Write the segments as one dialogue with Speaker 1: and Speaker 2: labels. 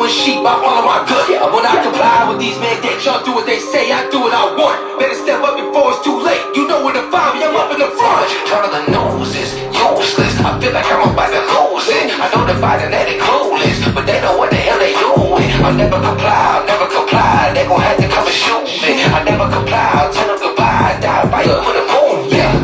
Speaker 1: following sheep, I follow my gut. I will not comply with these mandates. Y'all do what they say, I do what I want. Better step up before it's too late. You know where to find me, I'm up in the front. Turn of the news is useless. I feel like I'm about to lose it. I know the body that is clueless, but they know what the hell they doing. I'll never comply, I'll never comply. They gon' have to come and shoot me. I never comply, I'll tell them goodbye. Die by you for the moon, yeah.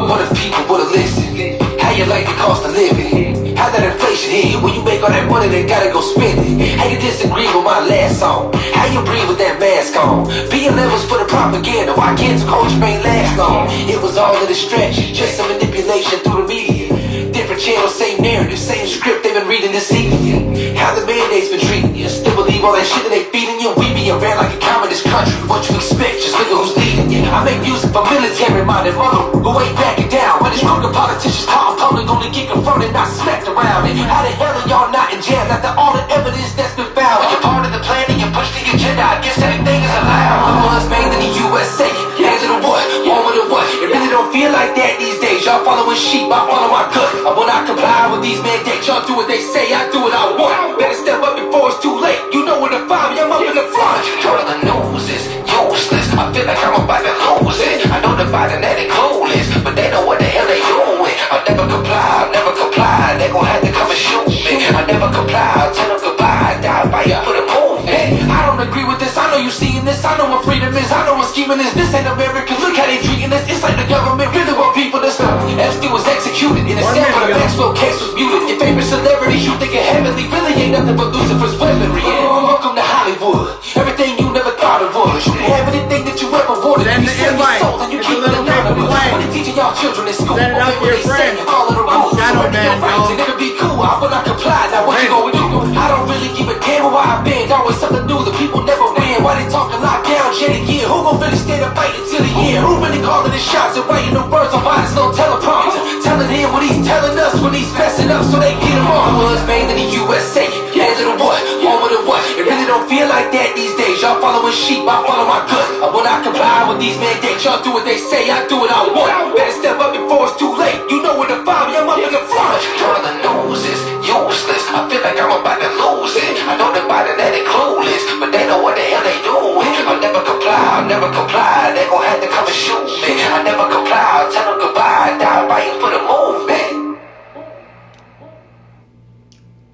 Speaker 1: What if people would've listened? How you like the cost of living? How that inflation hit you? When you make all that money, they gotta go spend it. How you disagree with my last song? How you breathe with that mask on? Being levels for the propaganda. Why can't the culture ain't last long? It was all in a stretch, just a manipulation through the media. Different channels, same narrative, same script they've been reading this evening. How the mandates been treating you? Still believe all that shit that they feeding you? We being ran like a communist country. What you expect? Just look at who's leading you. I make music for military-minded mother who ain't backing down. When it's crooked politicians call public, only get confronted, not smacked around it. How the hell are y'all not in jail after all the evidence that's been found? When you're part of the plan and you push the agenda, I guess everything is allowed. The ones made in the USA, hands of the what, one with the what. It really don't feel like that these days. Y'all following sheep, I follow my gut. I will not comply with these mandates. Y'all do what they say, I do what I want. Better step up before it's too late. You know where to find me, I'm up in the front. Turn of the news is useless. I feel like I'm about to lose it. I know the body that is clueless, but they know what the hell they doing. I'll never comply, I'll never comply. They gon' have to come and shoot me. I never comply, I'll tell them goodbye. Die by you for the movement. I don't agree with this, I know you seeing this. I know what freedom is, I know what scheming is. This ain't America, look how they treating us. It's like the government really want people to stop. Epstein was executed in a cell, but the Maxwell case was muted. Your favorite celebrities you think are heavenly really ain't nothing but Lucifer's weaponry. Welcome to Hollywood, everything you never thought it would. You can have anything that you ever wanted. You sell your soul and you keep it anonymous. When they teaching y'all children in school,
Speaker 2: send it out to your friends.
Speaker 1: All of the rules,
Speaker 2: Shadow Man,
Speaker 1: rights, and it'll be cool. I will not comply. Now what you gonna do? I don't really give a damn where I've been. Always something new. The people never win. Why they talking lockdown yet again? Who gon' really stand and fight until the end? Who really calling the shots and writing the words on bodies, no teleprompter? Telling him what he's telling us when he's messing up, so they get him off. Was made in the USA. Hands of the what? One with the what? It really don't feel like that these days. Y'all following sheep, I follow my gut. I will not comply with these mandates. Y'all do what they say, I do what I want. Better step up before it's too late. You know where to find me, I'm up in the front. Turn of the news is useless. I feel like I'm about to lose it. I know the body that is clueless, but they know what the hell they doing. I'll never comply, I'll never comply. They gon' have to come and shoot me. I never comply, I'll tell them goodbye. Die fighting for the movement.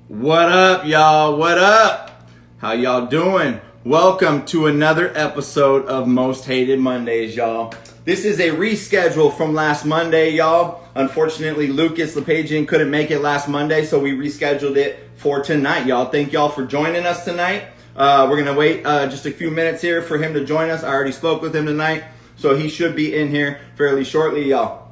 Speaker 2: What up, y'all? What up? How y'all doing? Welcome to another episode of Most Hated Mondays, y'all. This is a reschedule from last Monday, y'all. Unfortunately, Lucas Lepejian couldn't make it last Monday, so we rescheduled it for tonight, y'all. Thank y'all for joining us tonight. We're going to wait just a few minutes here for him to join us. I already spoke with him tonight, so he should be in here fairly shortly, y'all.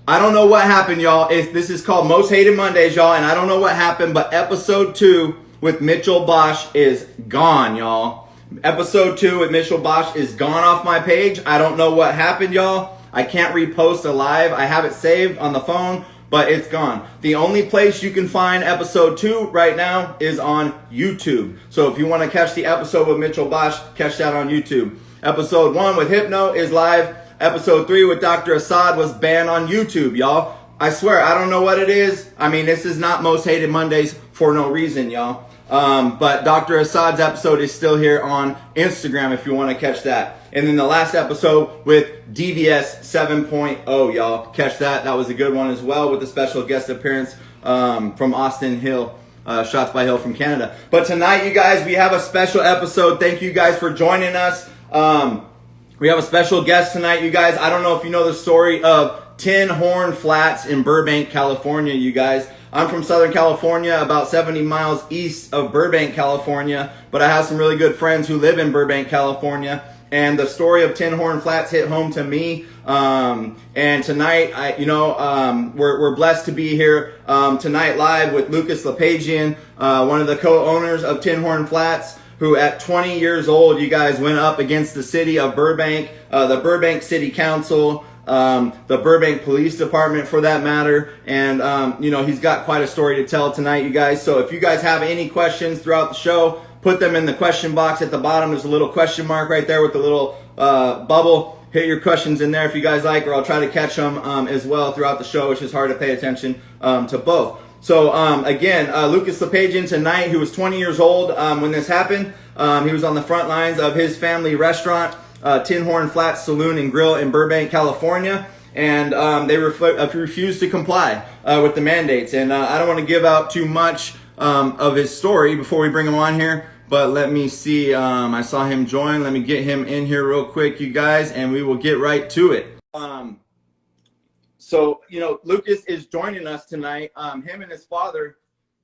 Speaker 2: I don't know what happened, y'all. This is called Most Hated Mondays, y'all, and I don't know what happened, but episode 2 with Mitchell Bosch is gone, y'all. Episode 2 with Mitchell Bosch is gone off my page. I don't know what happened, y'all. I can't repost a live. I have it saved on the phone, but it's gone. The only place you can find episode 2 right now is on YouTube. So if you want to catch the episode with Mitchell Bosch, catch that on YouTube. Episode 1 with Hypno is live. Episode 3 with Dr. Assad was banned on YouTube, y'all. I swear, I don't know what it is. I mean, this is not Most Hated Mondays for no reason, y'all. But Dr. Assad's episode is still here on Instagram if you want to catch that. And then the last episode with DVS 7.0, y'all. Catch that. That was a good one as well with a special guest appearance from Austin Hill. Shots by Hill from Canada. But tonight, you guys, we have a special episode. Thank you guys for joining us. We have a special guest tonight, you guys. I don't know if you know the story of Tinhorn Flats in Burbank, California, you guys. I'm from Southern California, about 70 miles east of Burbank, California. But I have some really good friends who live in Burbank, California. And the story of Tinhorn Flats hit home to me. And tonight, we're blessed to be here tonight live with Lucas Lepejian, one of the co-owners of Tinhorn Flats, who at 20 years old, you guys, went up against the city of Burbank, the Burbank City Council, the Burbank Police Department for that matter. And, he's got quite a story to tell tonight, you guys. So if you guys have any questions throughout the show, put them in the question box at the bottom. There's a little question mark right there with the little bubble. Hit your questions in there if you guys like, or I'll try to catch them as well throughout the show, which is hard to pay attention to both. So again, Lucas Lepejian tonight, who was 20 years old when this happened. He was on the front lines of his family restaurant, Tinhorn Saloon and Grill in Burbank, California. And they refused to comply with the mandates. And I don't want to give out too much of his story before we bring him on here. But let me see. I saw him join. Let me get him in here real quick, you guys, and we will get right to it. So, Lucas is joining us tonight. Him and his father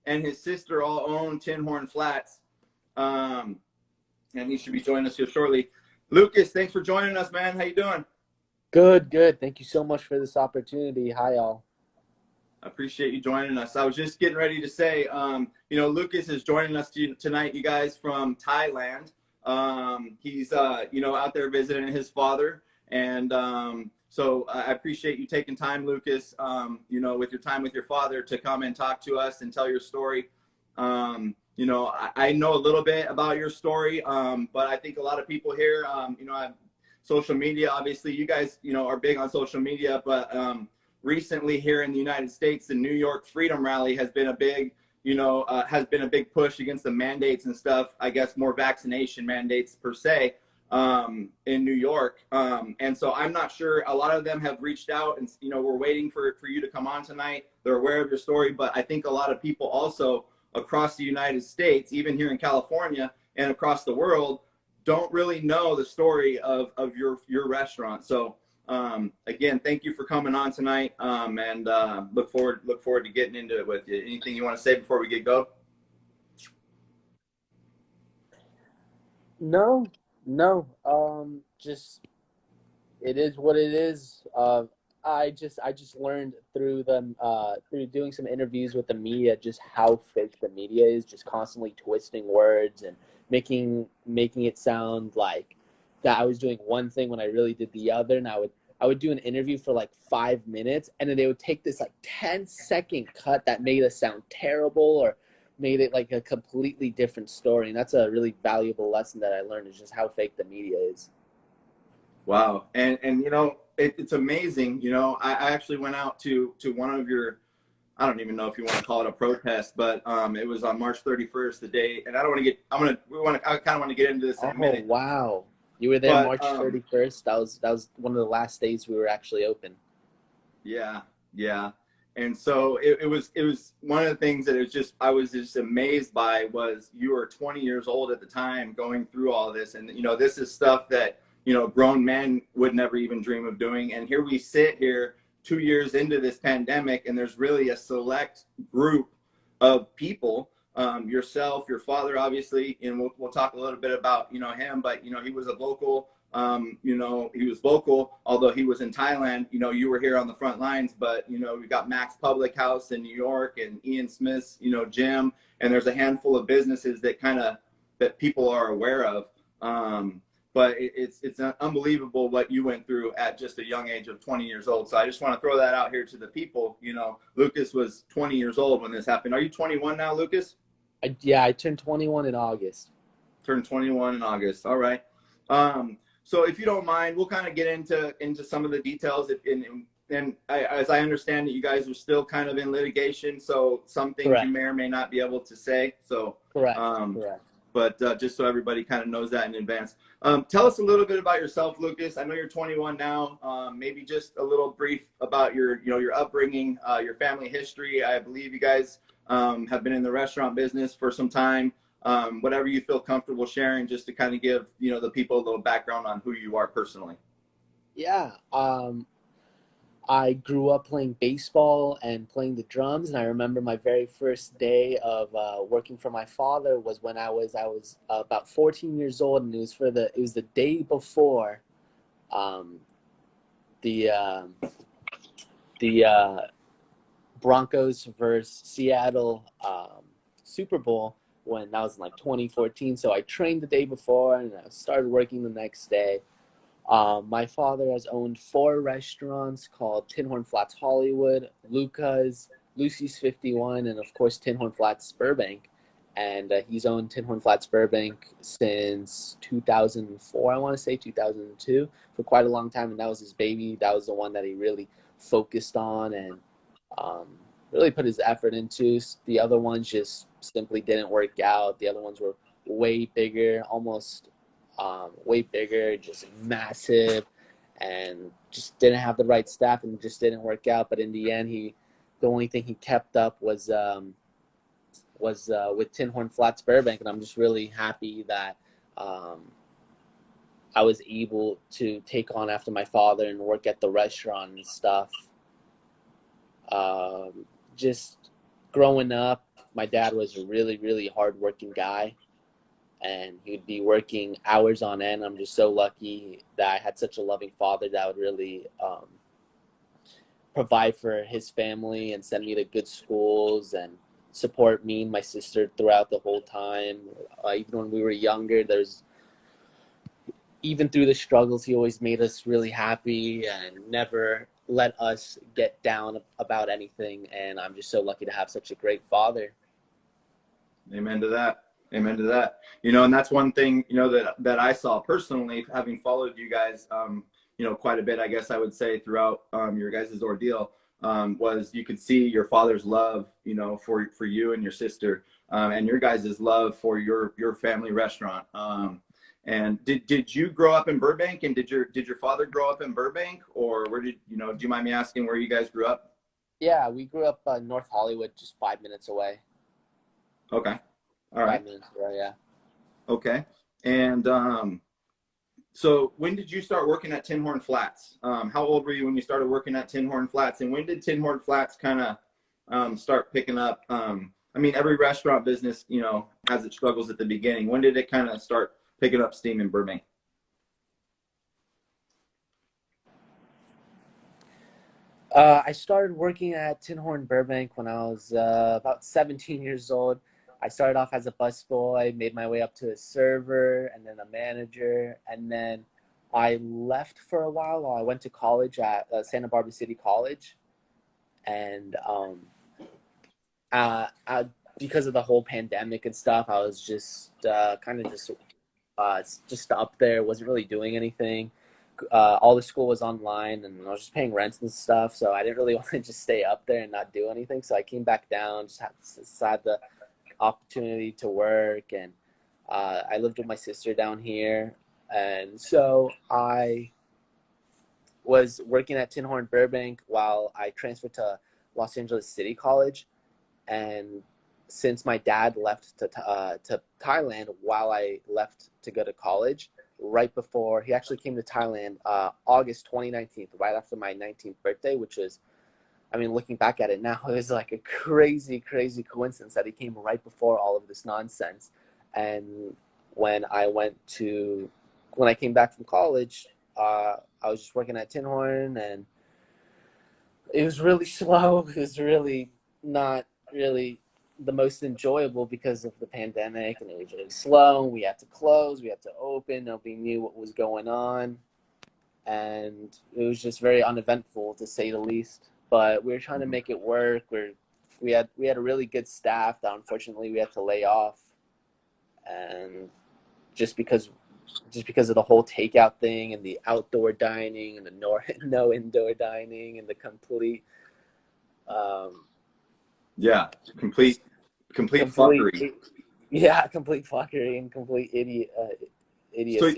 Speaker 2: and his sister all own Tinhorn Flats. And he should be joining us here shortly. Lucas, thanks for joining us, man. How you doing?
Speaker 3: Good. Thank you so much for this opportunity. Hi, all.
Speaker 2: I appreciate you joining us. I was just getting ready to say, Lucas is joining us tonight, you guys, from Thailand. He's, out there visiting his father. And so I appreciate you taking time, Lucas, with your time with your father to come and talk to us and tell your story. I know a little bit about your story, but I think a lot of people here, social media, obviously you guys, are big on social media, but recently here in the United States, the New York Freedom Rally has been a big, push against the mandates and stuff, I guess more vaccination mandates per se, in New York. And so I'm not sure, a lot of them have reached out and, we're waiting for you to come on tonight. They're aware of your story, but I think a lot of people also across the United States, even here in California and across the world, don't really know the story of your restaurant. So again, thank you for coming on tonight, and look forward to getting into it with you. Anything you want to say before we get going?
Speaker 3: No. Just it is what it is. I just learned through doing some interviews with the media just how fake the media is, just constantly twisting words and making it sound like that I was doing one thing when I really did the other. And I would do an interview for like 5 minutes, and then they would take this like 10-second cut that made us sound terrible or made it like a completely different story. And that's a really valuable lesson that I learned, is just how fake the media is.
Speaker 2: Wow. And it's amazing. I actually went out to one of your, I don't even know if you want to call it a protest, but it was on March 31st, the day, and I kind of want to get into this in a minute.
Speaker 3: Oh, wow. You were there March 31st. That was one of the last days we were actually open.
Speaker 2: Yeah. And so it was one of the things that I was just amazed by was you were 20 years old at the time going through all this. And, this is stuff that, grown men would never even dream of doing. And here we sit here 2 years into this pandemic, and there's really a select group of people, yourself, your father, obviously, and we'll talk a little bit about, him, but, he was a vocal, he was vocal, although he was in Thailand, you were here on the front lines, but, we got Max Public House in New York and Ian Smith's, gym, and there's a handful of businesses that people are aware of. But it's unbelievable what you went through at just a young age of 20 years old. So I just want to throw that out here to the people. Lucas was 20 years old when this happened. Are you 21 now, Lucas?
Speaker 3: I turned 21 in August.
Speaker 2: Turned 21 in August. All right. So if you don't mind, we'll kind of get into some of the details. As I understand it, you guys are still kind of in litigation, so some things
Speaker 3: Correct.
Speaker 2: You may or may not be able to say. So
Speaker 3: Correct.
Speaker 2: But just so everybody kind of knows that in advance. Tell us a little bit about yourself, Lucas. I know you're 21 now. Maybe just a little brief about your upbringing, your family history. I believe you guys have been in the restaurant business for some time. Whatever you feel comfortable sharing, just to kind of give the people a little background on who you are personally.
Speaker 3: Yeah. I grew up playing baseball and playing the drums, and I remember my very first day of working for my father was when I was about 14 years old, and it was the day before the Broncos versus Seattle Super Bowl, when that was in like 2014. So I trained the day before, and I started working the next day. My father has owned 4 restaurants called Tinhorn Flats Hollywood, Lucy's 51, and of course Tinhorn Flats Burbank. And he's owned Tinhorn Flats Burbank since 2004, I want to say 2002, for quite a long time. And that was his baby. That was the one that he really focused on. And really put his effort into. The other ones just simply didn't work out. The other ones were way bigger, almost way bigger, just massive, and just didn't have the right staff and just didn't work out. But in the end, the only thing he kept up was with Tinhorn Flats Burbank, and I'm just really happy that I was able to take on after my father and work at the restaurant and stuff. Just growing up, my dad was a really, really hardworking guy, and he would be working hours on end. I'm just so lucky that I had such a loving father that would really provide for his family and send me to good schools and support me and my sister throughout the whole time. Even when we were younger, even through the struggles, he always made us really happy and never let us get down about anything. And I'm just so lucky to have such a great father.
Speaker 2: Amen to that. Amen to that. You know, and that's one thing, you know, that I saw personally, having followed you guys, you know, quite a bit, I guess I would say, throughout your guys' ordeal, was you could see your father's love, you know, for you and your sister, and your guys' love for your family restaurant. And did you grow up in Burbank, and did your father grow up in Burbank, or where do you mind me asking where you guys grew up?
Speaker 3: Yeah, we grew up in North Hollywood, just 5 minutes away.
Speaker 2: Okay. All right.
Speaker 3: 5 minutes away, yeah.
Speaker 2: Okay. And so when did you start working at Tinhorn Flats? How old were you when you started working at Tinhorn Flats? And when did Tinhorn Flats kind of start picking up? I mean, every restaurant business, you know, has its struggles at the beginning. When did it kind of start picking up steam in Burbank?
Speaker 3: I started working at Tinhorn Burbank when I was about 17 years old. I started off as a busboy, made my way up to a server, and then a manager, and then I left for a while I went to college at Santa Barbara City College, and because of the whole pandemic and stuff, I was just kind of just up there, wasn't really doing anything. All the school was online, and I was just paying rent and stuff, so I didn't really want to just stay up there and not do anything. So I came back down, just had the opportunity to work, and I lived with my sister down here, and so I was working at Tinhorn Burbank while I transferred to Los Angeles City College. And since my dad left to Thailand while I left to go to college, right before he actually came to Thailand, August 2019, right after my 19th birthday, which was, I mean, looking back at it now, it was like a crazy, crazy coincidence that he came right before all of this nonsense. And when I came back from college, I was just working at Tinhorn, and it was really slow. It was really not really the most enjoyable because of the pandemic, and it was really slow. We had to close, we had to open, nobody knew what was going on, and it was just very uneventful, to say the least. But we were trying to make it work. We had a really good staff that unfortunately we had to lay off, and just because of the whole takeout thing and the outdoor dining and the no indoor dining and the complete
Speaker 2: complete fuckery.
Speaker 3: Yeah, complete fuckery and complete idiocy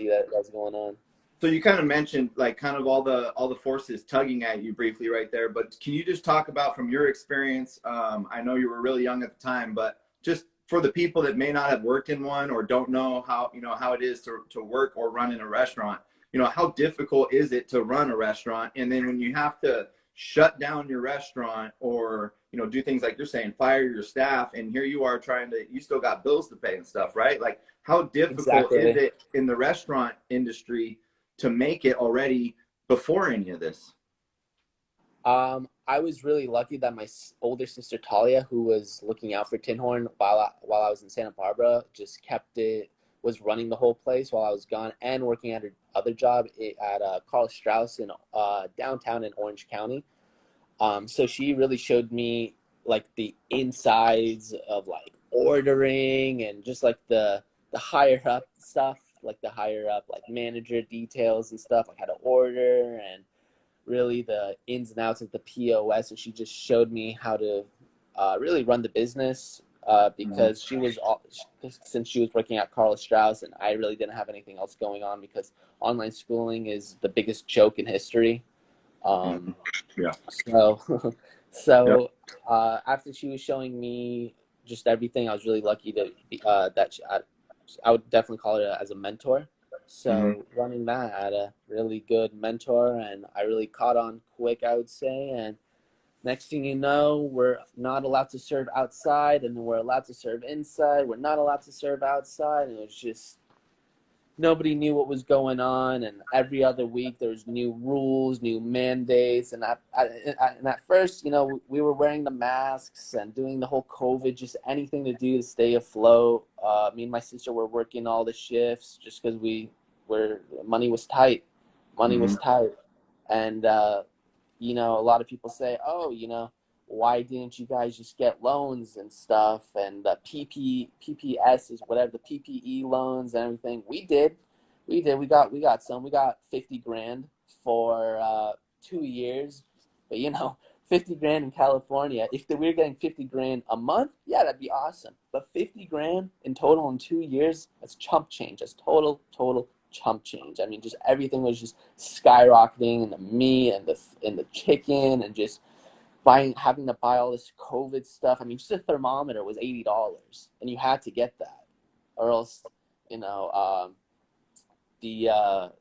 Speaker 3: that was going on.
Speaker 2: So you kind of mentioned like kind of all the forces tugging at you briefly right there, but can you just talk about from your experience? I know you were really young at the time, but just for the people that may not have worked in one or don't know how it is to work or run in a restaurant, how difficult is it to run a restaurant? And then when you have to shut down your restaurant or do things like you're saying, fire your staff, and here you are you still got bills to pay and stuff, right? Like how difficult is it in the restaurant industry to make it already before any of this?
Speaker 3: I was really lucky that my older sister Talia, who was looking out for Tinhorn while I was in Santa Barbara, just was running the whole place while I was gone, and working at her other job at Carl Strauss in downtown in Orange County. So she really showed me like the insides of like ordering and just like the higher up stuff, like the higher up like manager details and stuff, like how to order and really the ins and outs of the POS. And she just showed me how to really run the business because since she was working at Carl Strauss, and I really didn't have anything else going on because online schooling is the biggest joke in history.
Speaker 2: Yeah.
Speaker 3: So,
Speaker 2: Yep.
Speaker 3: so after she was showing me just everything, I was really lucky to be, I would definitely call it as a mentor. So running that, I had a really good mentor, and I really caught on quick, I would say. And next thing you know, we're not allowed to serve outside, and then we're allowed to serve inside. We're not allowed to serve outside, and it was just nobody knew what was going on, and every other week there's new rules, new mandates, and and at first, we were wearing the masks and doing the whole COVID, just anything to do to stay afloat. Me and my sister were working all the shifts just because money was tight. Money was tight, and a lot of people say, oh, why didn't you guys just get loans and stuff, and the PPS is whatever, the PPE loans and everything. We got some. We got 50 grand for 2 years, but 50 grand in California, if we were getting 50 grand a month, yeah, that'd be awesome. But 50 grand in total in 2 years, that's chump change. That's total chump change. I mean, just everything was just skyrocketing, and the meat and the chicken, and just having to buy all this COVID stuff. I mean, just a thermometer was $80, and you had to get that, or else, the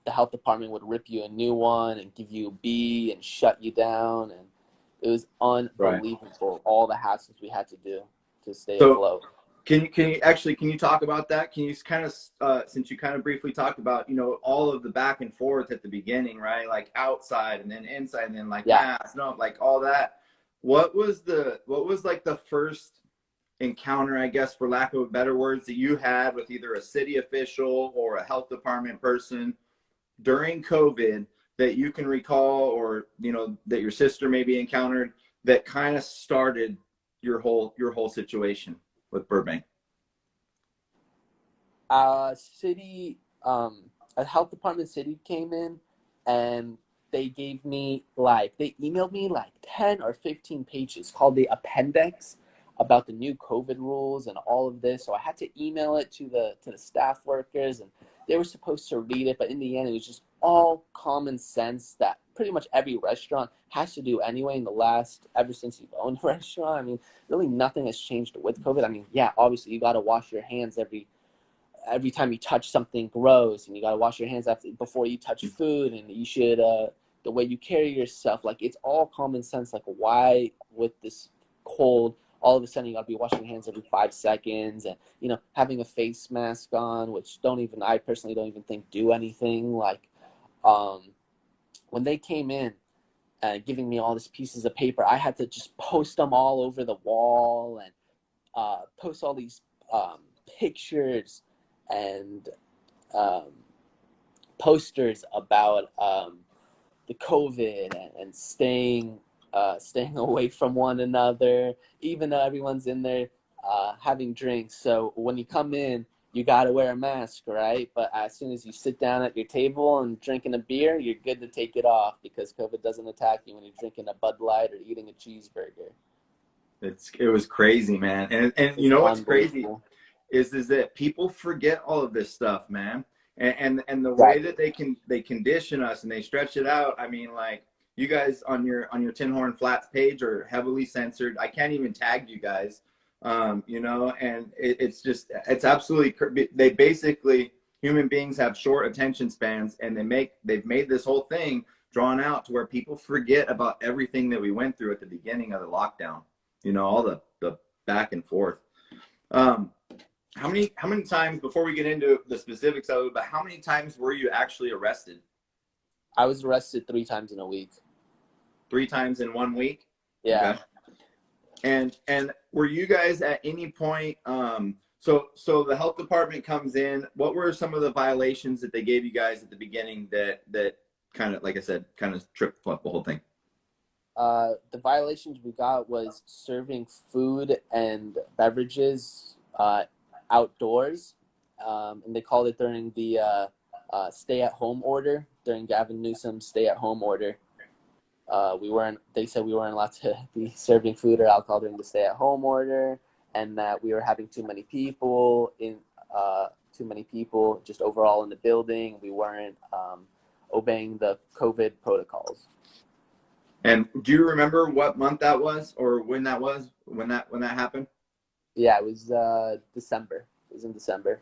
Speaker 3: the health department would rip you a new one and give you a B and shut you down, and it was unbelievable. All the hassles we had to do to stay afloat.
Speaker 2: Can you talk about that? Can you kind of, since you kind of briefly talked about, all of the back and forth at the beginning, right? Like outside and then inside and then mass, like all that. What was like the first encounter, I guess, for lack of better words, that you had with either a city official or a health department person during COVID that you can recall, or, that your sister maybe encountered, that kind of started your whole situation with Burbank?
Speaker 3: City, a health department city came in, and they emailed me like 10 or 15 pages called the appendix about the new COVID rules and all of this. So I had to email it to the staff workers, and they were supposed to read it, but in the end, it was just all common sense that pretty much every restaurant has to do anyway ever since you've owned a restaurant. I mean, really nothing has changed with COVID. I mean, yeah, obviously you got to wash your hands every time you touch something gross, and you got to wash your hands before you touch food, and you should, the way you carry yourself, like it's all common sense. Like, why with this cold, all of a sudden you got to be washing your hands every 5 seconds, and having a face mask on, which I personally don't even think do anything. Like, when they came in giving me all these pieces of paper, I had to just post them all over the wall, and post all these pictures and posters about the COVID, and staying away from one another, even though everyone's in there having drinks. So when you come in, you got to wear a mask, right? But as soon as you sit down at your table and drinking a beer, you're good to take it off, because COVID doesn't attack you when you're drinking a Bud Light or eating a cheeseburger.
Speaker 2: It was crazy, man. And you know what's crazy is that people forget all of this stuff, man. And the way that they condition us and they stretch it out. I mean, like, you guys on your Tinhorn Flats page are heavily censored. I can't even tag you guys, and it's absolutely, they basically, human beings have short attention spans, and they've made this whole thing drawn out to where people forget about everything that we went through at the beginning of the lockdown, all the back and forth. How many times, before we get into the specifics of it, but how many times were you actually arrested?
Speaker 3: I was arrested 3 times in a week.
Speaker 2: 3 times in 1 week?
Speaker 3: Yeah.
Speaker 2: Okay. And were you guys at any point, so the health department comes in, what were some of the violations that they gave you guys at the beginning that kind of, like I said, kind of tripped up the whole thing?
Speaker 3: The violations we got was serving food and beverages outdoors, and they called it during the stay-at-home order, during Gavin Newsom's stay-at-home order. They said we weren't allowed to be serving food or alcohol during the stay-at-home order, and that we were having too many people just overall in the building. We weren't obeying the COVID protocols.
Speaker 2: And do you remember what month that was, or when that was, when that happened?
Speaker 3: Yeah, it was December. It was in December.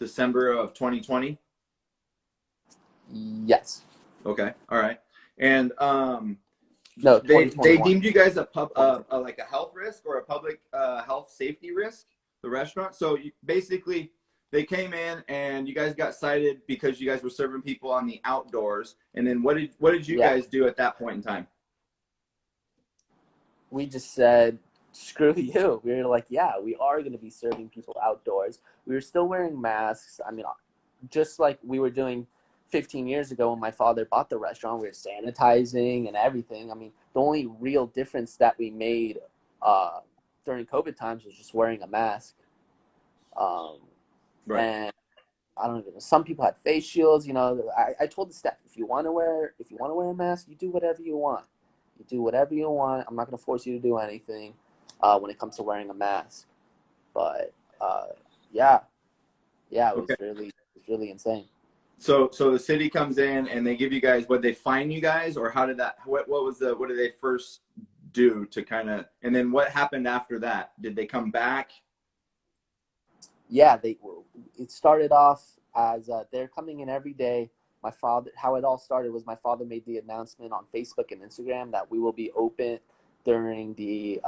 Speaker 2: December of 2020.
Speaker 3: Yes.
Speaker 2: Okay, all right. And
Speaker 3: No,
Speaker 2: they
Speaker 3: 2021.
Speaker 2: deemed you guys like a health risk or a public health safety risk, the restaurant. So basically, they came in and you guys got cited because you guys were serving people on the outdoors. And then what did you guys do at that point in time?
Speaker 3: We just said, screw you. We were like, yeah, we are going to be serving people outdoors. We were still wearing masks. I mean, just like we were doing 15 years ago when my father bought the restaurant, we were sanitizing and everything. I mean, the only real difference that we made during COVID times was just wearing a mask.
Speaker 2: Right.
Speaker 3: And I don't even know. Some people had face shields. You know, I told the staff, if you want to wear a mask, you do whatever you want. You do whatever you want. I'm not going to force you to do anything when it comes to wearing a mask. But yeah, it was really insane.
Speaker 2: So the city comes in and they give you guys, what, they fine you guys, or how did that, what did they first do to kind of, and then what happened after that? Did they come back?
Speaker 3: Yeah, it started off as they're coming in every day. How it all started was my father made the announcement on Facebook and Instagram that we will be open during the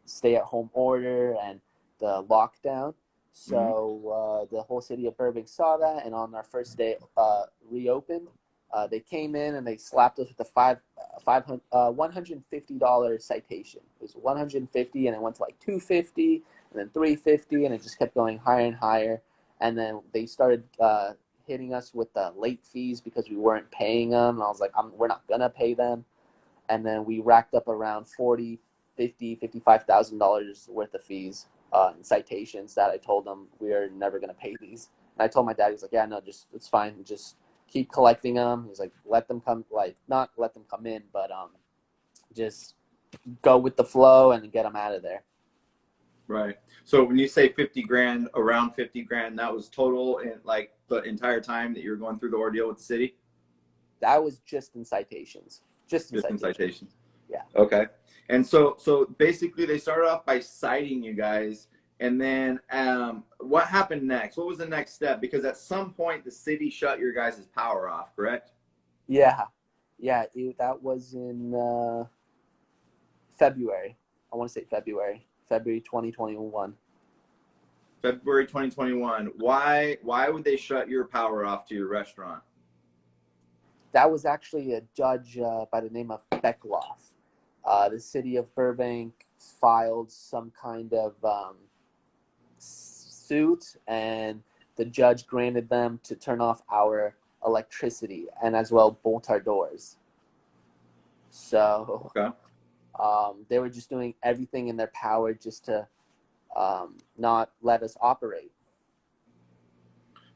Speaker 3: stay-at-home order and the lockdown. So the whole city of Burbank saw that, and on our first day reopened, they came in and they slapped us with a $150 citation. It was $150, and it went to like $250, and then $350, and it just kept going higher and higher. And then they started hitting us with the late fees because we weren't paying them. And I was like, we're not gonna pay them. And then we racked up around $55,000 worth of fees and citations that I told them we are never gonna pay these. And I told my dad, he was like, yeah, no, it's fine, just keep collecting them. He's like, let them come, like not let them come in, but just go with the flow and get them out of there.
Speaker 2: Right. So when you say 50 grand, around 50 grand, that was total in like the entire time that you were going through the ordeal with the city?
Speaker 3: That was just in citations. Just in
Speaker 2: citations.
Speaker 3: Yeah.
Speaker 2: Okay. And so basically they started off by citing you guys, and then what happened next? What was the next step? Because at some point the city shut your guys' power off, correct?
Speaker 3: Yeah. That was in February. I want to say February 2021.
Speaker 2: February 2021. Why would they shut your power off to your restaurant?
Speaker 3: That was actually a judge by the name of Beckloff. The city of Burbank filed some kind of suit, and the judge granted them to turn off our electricity and as well bolt our doors. So
Speaker 2: okay.
Speaker 3: They were just doing everything in their power just to not let us operate.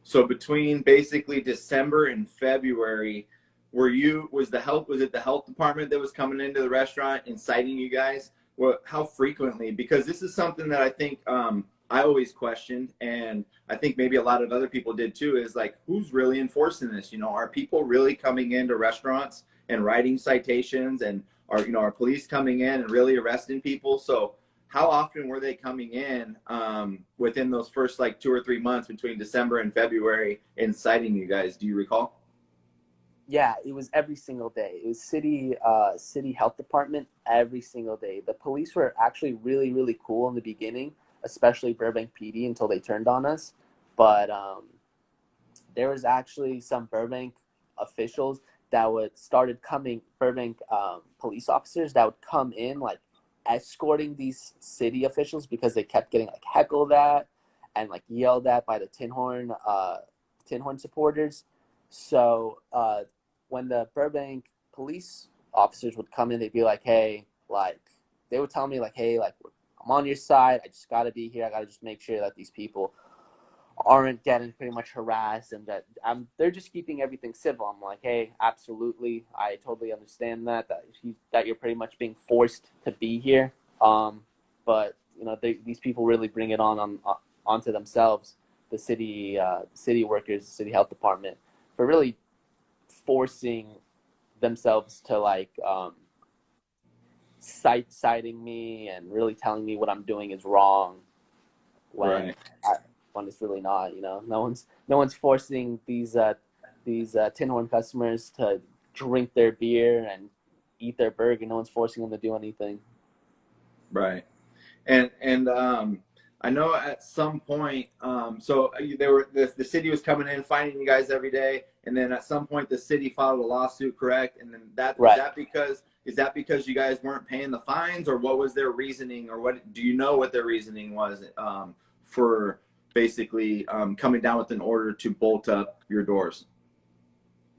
Speaker 2: So between basically December and February, was it the health department that was coming into the restaurant and citing you guys? Well, how frequently? Because this is something that I think I always questioned, and I think maybe a lot of other people did too, is like, who's really enforcing this? You know, are people really coming into restaurants and writing citations, and are police coming in and really arresting people? So how often were they coming in within those first like 2 or 3 months between December and February and citing you guys? Do you recall?
Speaker 3: Yeah, it was every single day. It was city health department every single day. The police were actually really, really cool in the beginning, especially Burbank PD, until they turned on us. But there was actually some Burbank officials that Burbank police officers that would come in like escorting these city officials because they kept getting like heckled at and like yelled at by the Tinhorn supporters. So when the Burbank police officers would come in, they'd be like, hey, like, they would tell me like, hey, like, I'm on your side. I just got to be here. I got to just make sure that these people aren't getting pretty much harassed, and that they're just keeping everything civil. I'm like, hey, absolutely, I totally understand that you're pretty much being forced to be here. But these people really bring it onto themselves, the city workers, the city health department, for really forcing themselves to like citing me and really telling me what I'm doing is wrong when
Speaker 2: Right.
Speaker 3: when it's really not. No one's forcing these Tinhorn customers to drink their beer and eat their burger. No one's forcing them to do anything.
Speaker 2: Right. And I know at some point, so they were the city was coming in finding you guys every day, and then at some point the city filed a lawsuit, correct? And then
Speaker 3: Right.
Speaker 2: is that because you guys weren't paying the fines, or what was their reasoning, or what do you know what their reasoning was for basically coming down with an order to bolt up your doors?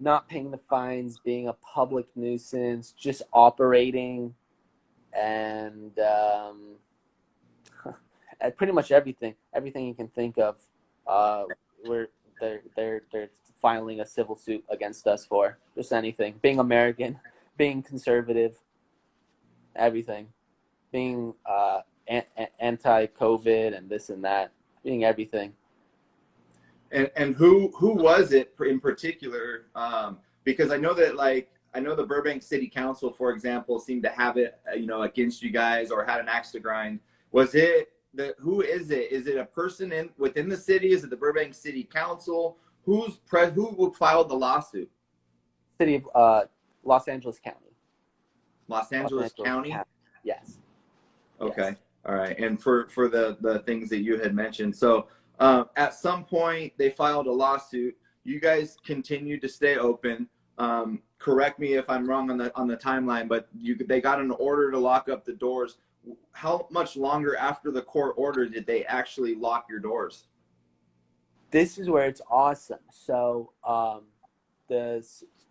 Speaker 3: Not paying the fines, being a public nuisance, just operating, and pretty much everything you can think of. They're filing a civil suit against us for just anything. Being American, being conservative, everything. Being anti-COVID and this and that. Being everything.
Speaker 2: And who was it in particular? Because I know the Burbank City Council, for example, seemed to have it against you guys or had an axe to grind. Was it who is it? Is it a person within the city? Is it the Burbank City Council? Who filed the lawsuit?
Speaker 3: City of Los Angeles County.
Speaker 2: Los Angeles County?
Speaker 3: Yes.
Speaker 2: Okay.
Speaker 3: Yes.
Speaker 2: All right. And for the things that you had mentioned. So at some point they filed a lawsuit. You guys continued to stay open. Correct me if I'm wrong on the timeline, but they got an order to lock up the doors. How much longer after the court order did they actually lock your doors?
Speaker 3: This is where it's awesome. So the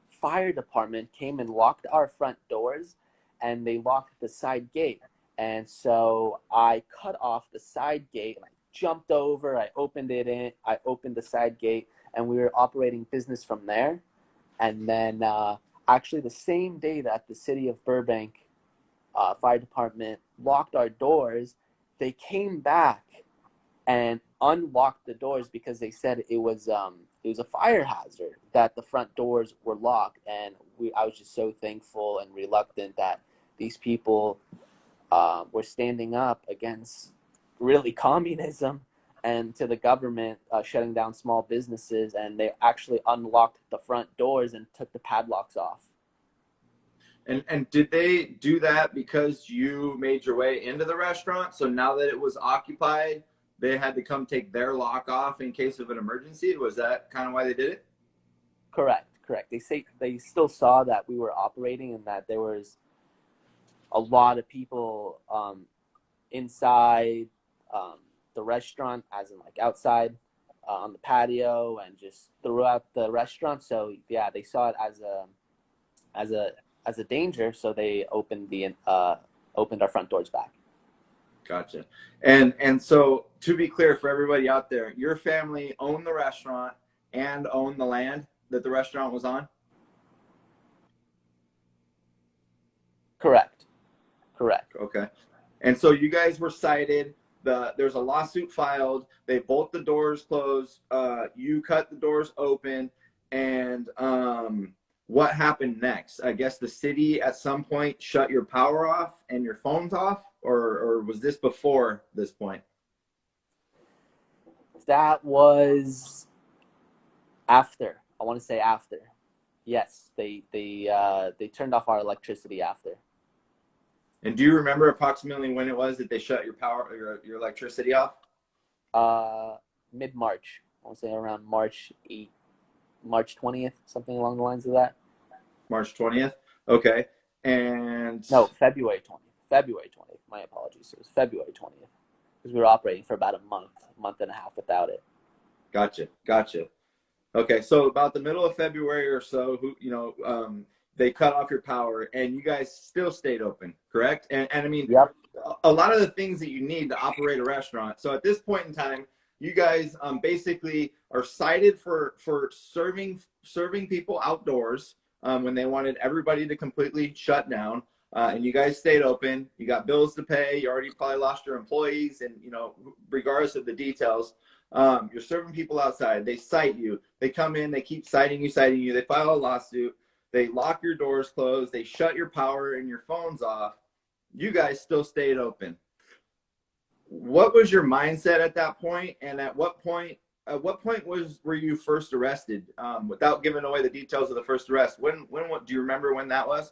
Speaker 3: fire department came and locked our front doors, and they locked the side gate. And so I cut off the side gate, and I jumped over. I opened the side gate, and we were operating business from there. And then actually the same day that the city of Burbank fire department locked our doors, they came back and unlocked the doors because they said it was a fire hazard that the front doors were locked. And I was just so thankful and reluctant that these people were standing up against really communism and to the government shutting down small businesses, and they actually unlocked the front doors and took the padlocks off.
Speaker 2: And did they do that because you made your way into the restaurant? So now that it was occupied, they had to come take their lock off in case of an emergency? Was that kind of why they did it?
Speaker 3: Correct. They still saw that we were operating and that there was a lot of people inside the restaurant, as in like outside on the patio and just throughout the restaurant. So yeah, they saw it as a danger. So they opened our front doors back.
Speaker 2: Gotcha. And so to be clear for everybody out there, your family owned the restaurant and owned the land that the restaurant was on?
Speaker 3: Correct.
Speaker 2: Okay. And so you guys were cited. There's a lawsuit filed. They bolt the doors closed. You cut the doors open. And what happened next? I guess the city at some point shut your power off and your phones off, or was this before this point?
Speaker 3: That was after. I want to say after. Yes, they turned off our electricity after.
Speaker 2: And do you remember approximately when it was that they shut your power or your electricity off?
Speaker 3: Mid-March. I want to say around March 20th, something along the lines of that.
Speaker 2: March 20th. Okay. And
Speaker 3: no, February 20th. February 20th. My apologies. It was February 20th because we were operating for about a month and a half without it.
Speaker 2: Gotcha. Okay, so about the middle of February or so, they cut off your power, and you guys still stayed open, correct? And I mean,
Speaker 3: yep.
Speaker 2: A lot of the things that you need to operate a restaurant. So at this point in time, you guys basically are cited for serving people outdoors when they wanted everybody to completely shut down. And you guys stayed open. You got bills to pay. You already probably lost your employees, and regardless of the details, you're serving people outside. They cite you. They come in. They keep citing you. They file a lawsuit. They lock your doors closed. They shut your power and your phones off. You guys still stayed open. What was your mindset at that point? And at what point were you first arrested? Without giving away the details of the first arrest, when do you remember when that was?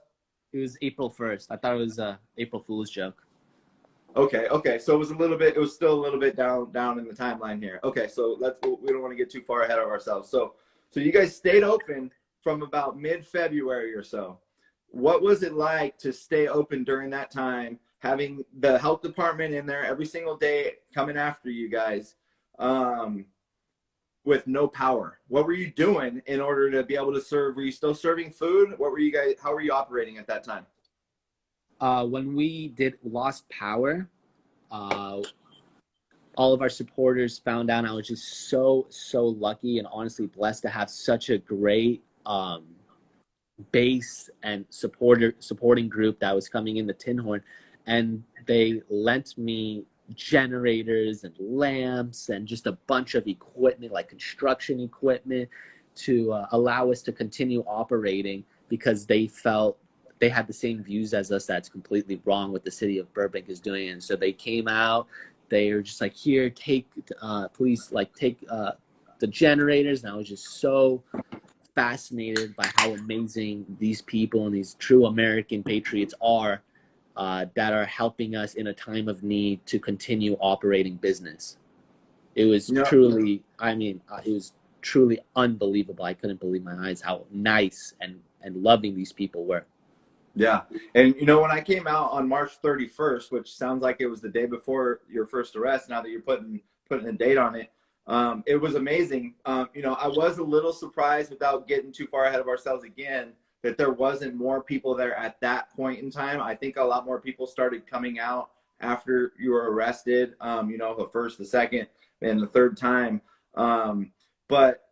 Speaker 3: It was April 1st. I thought it was a April Fool's joke.
Speaker 2: Okay. So it was still a little bit down in the timeline here. Okay, so we don't want to get too far ahead of ourselves. So you guys stayed open from about mid-February or so. What was it like to stay open during that time, having the health department in there every single day coming after you guys, with no power? What were you doing in order to be able to serve? Were you still serving food? How were you operating at that time?
Speaker 3: When we lost power, all of our supporters found out. I was just so lucky and honestly blessed to have such a great base and supporting group that was coming in the Tinhorn, and they lent me generators and lamps and just a bunch of equipment, like construction equipment, to allow us to continue operating, because they felt they had the same views as us. That's completely wrong what the city of Burbank is doing. And so they came out, they were just like, here, take please, like, take the generators. And I was just so fascinated by how amazing these people and these true American patriots are, that are helping us in a time of need to continue operating business. It was truly, it was truly unbelievable. I couldn't believe my eyes how nice and loving these people were.
Speaker 2: Yeah. And when I came out on March 31st, which sounds like it was the day before your first arrest, now that you're putting a date on it, it was amazing. I was a little surprised, without getting too far ahead of ourselves again, that there wasn't more people there at that point in time. I think a lot more people started coming out after you were arrested, the first, the second, and the third time. But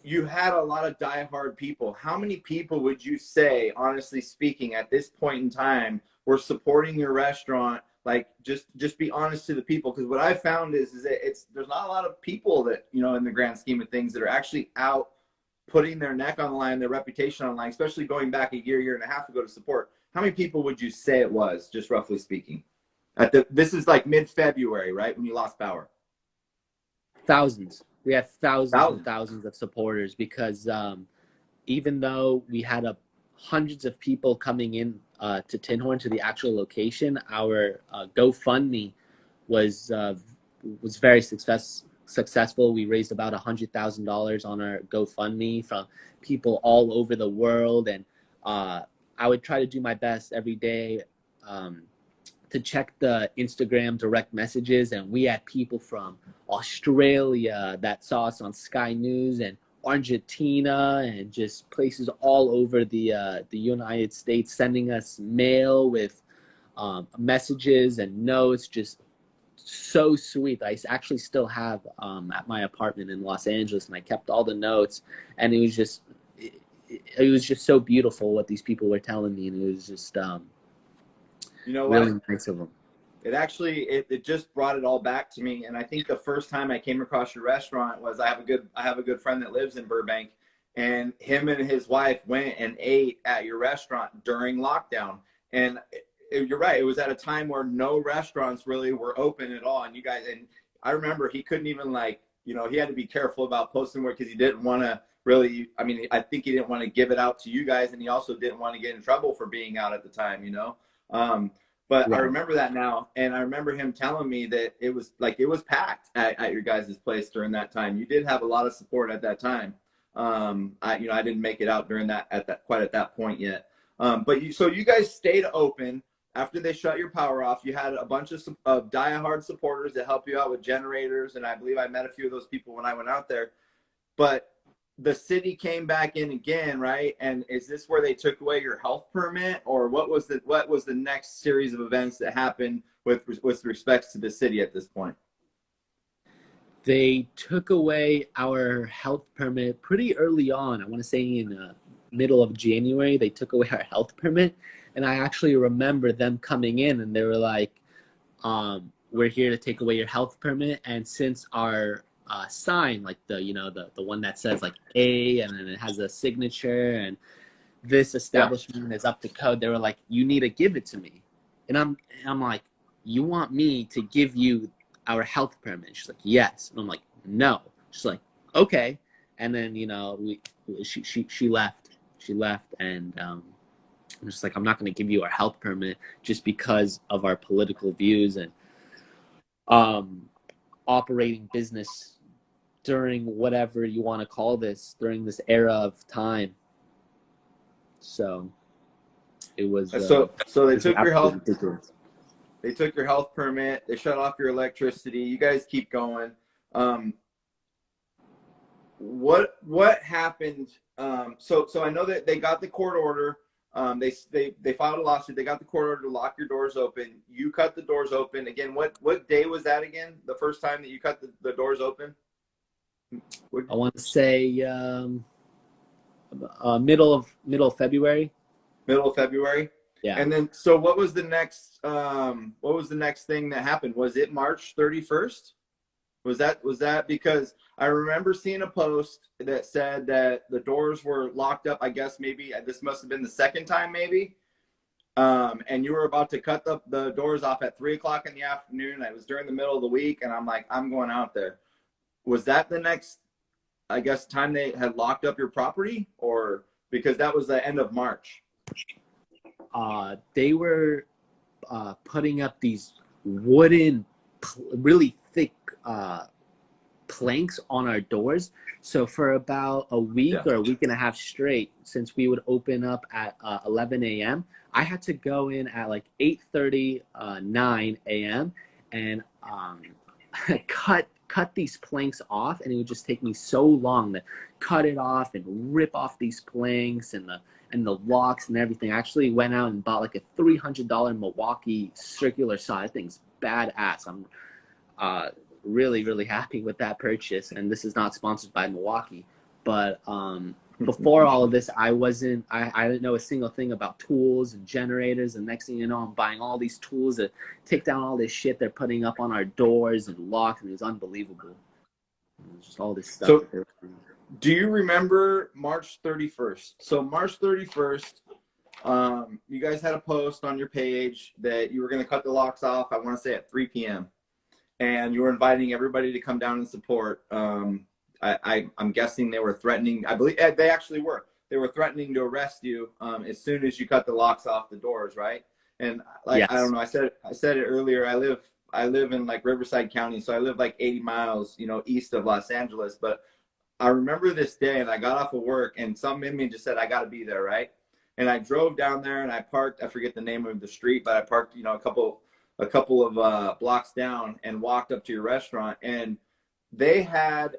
Speaker 2: you had a lot of diehard people. How many people would you say, honestly speaking, at this point in time, were supporting your restaurant? Like, just be honest to the people, because what I found is that there's not a lot of people that, in the grand scheme of things, that are actually out putting their neck on the line, their reputation on the line, especially going back a year and a half ago to support. How many people would you say it was, just roughly speaking? This is like mid-February, right, when you lost power?
Speaker 3: Thousands. We had thousands and thousands of supporters, because even though we had hundreds of people coming in to Tinhorn, to the actual location, our GoFundMe was very successful. We raised about $100,000 on our GoFundMe from people all over the world, and I would try to do my best every day to check the Instagram direct messages, and we had people from Australia that saw us on Sky News, and Argentina, and just places all over the United States, sending us mail with messages and notes. Just so sweet. I actually still have at my apartment in Los Angeles, and I kept all the notes, and it was just so beautiful what these people were telling me, and it was just really nice of them.
Speaker 2: It actually, it just brought it all back to me. And I think the first time I came across your restaurant was, I have a good friend that lives in Burbank, and him and his wife went and ate at your restaurant during lockdown. And you're right, it was at a time where no restaurants really were open at all. And you guys, and I remember he couldn't even, like, he had to be careful about posting work, because he didn't want to really, I think he didn't want to give it out to you guys, and he also didn't want to get in trouble for being out at the time, But yeah. I remember that now, and I remember him telling me that it was packed at your guys' place during that time. You did have a lot of support at that time. I didn't make it out during quite at that point yet. But you guys stayed open after they shut your power off. You had a bunch of diehard supporters that helped you out with generators, and I believe I met a few of those people when I went out there. But the city came back in again, right? And is this where they took away your health permit, or what was the next series of events that happened with respects to the city at this point?
Speaker 3: They took away our health permit pretty early on. I want to say in the middle of January, they took away our health permit. And I actually remember them coming in and they were like, we're here to take away your health permit. And since our sign, like the one that says like A and then it has a signature and this establishment is up to code, they were like, you need to give it to me. And I'm like, you want me to give you our health permit? She's like, yes. And I'm like, no. She's like, okay. And then she left and I'm just like, I'm not going to give you our health permit just because of our political views and operating business during whatever you want to call this, during this era of time. So it was
Speaker 2: so they took your health
Speaker 3: ridiculous.
Speaker 2: They took your health permit. They shut off your electricity. You guys keep going. What happened? So I know that they got the court order. They filed a lawsuit. They got the court order to lock your doors open. You cut the doors open again. What day was that again? The first time that you cut the doors open?
Speaker 3: I want to say middle of February.
Speaker 2: Middle of February.
Speaker 3: Yeah.
Speaker 2: And then, so what was the next thing that happened? Was it March 31st? Was that because I remember seeing a post that said that the doors were locked up. I guess maybe this must have been the second time maybe. And you were about to cut the doors off at 3:00 in the afternoon. It was during the middle of the week. And I'm like, I'm going out there. Was that the next, I guess, time they had locked up your property, or because that was the end of March?
Speaker 3: They were putting up these wooden, really thick planks on our doors. So for about a week or a week and a half straight, since we would open up at 11 a.m., I had to go in at like 8:30, 9 a.m. and cut these planks off, and it would just take me so long to cut it off and rip off these planks and the locks and everything. I actually went out and bought like a $300 Milwaukee circular saw. That thing's badass. I'm really, really happy with that purchase. And this is not sponsored by Milwaukee. But before all of this, I didn't know a single thing about tools and generators. And next thing you know, I'm buying all these tools to take down all this shit they're putting up on our doors and locks. And it was unbelievable. It was just all this stuff.
Speaker 2: So, do you remember March 31st? So March 31st, you guys had a post on your page that you were going to cut the locks off, I want to say at 3 p.m. And you were inviting everybody to come down and support. I'm guessing they were threatening. I believe they actually were. They were threatening to arrest you as soon as you cut the locks off the doors, right? And like, yes. I don't know. I said it earlier. I live in like Riverside County, so I live like 80 miles, east of Los Angeles. But I remember this day, and I got off of work, and something in me just said, I got to be there, right? And I drove down there, and I parked. I forget the name of the street, but I parked, a couple of blocks down, and walked up to your restaurant, and they had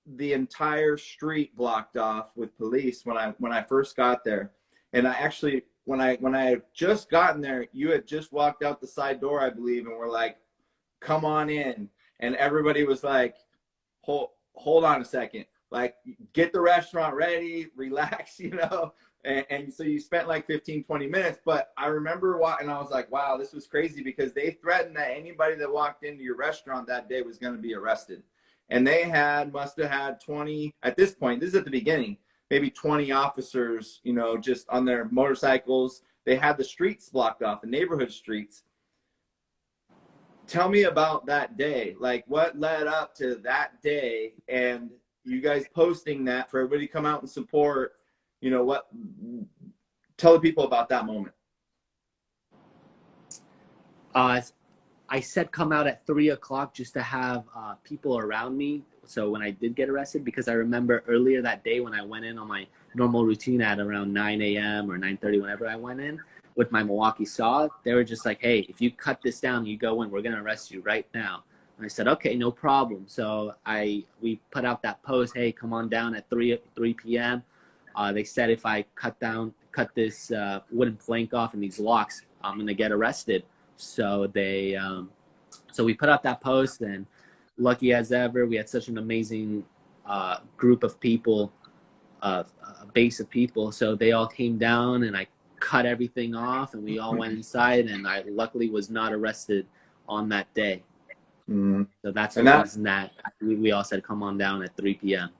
Speaker 2: the entire street blocked off with police when I first got there. And I actually, when I had just gotten there, you had just walked out the side door, I believe, and were like, "Come on in," and everybody was like, "Hold on a second. Like, get the restaurant ready, relax, And so you spent like 15, 20 minutes. But I remember and I was like, wow, this was crazy, because they threatened that anybody that walked into your restaurant that day was going to be arrested. And they must have had 20, at this point, this is at the beginning, maybe 20 officers, just on their motorcycles. They had the streets blocked off, the neighborhood streets. Tell me about that day. Like, what led up to that day and you guys posting that for everybody to come out and support? Tell the people about that moment.
Speaker 3: I said come out at 3:00 just to have people around me. So when I did get arrested, because I remember earlier that day when I went in on my normal routine at around 9 a.m. or 9:30, whenever I went in with my Milwaukee saw, they were just like, hey, if you cut this down, you go in, we're going to arrest you right now. And I said, okay, no problem. So we put out that post, hey, come on down at 3 p.m. They said if I cut this wooden plank off and these locks, I'm going to get arrested. So so we put out that post, and lucky as ever, we had such an amazing group of people, a base of people. So they all came down, and I cut everything off, and we all went inside, and I luckily was not arrested on that day. So that's the reason that we all said come on down at 3 p.m.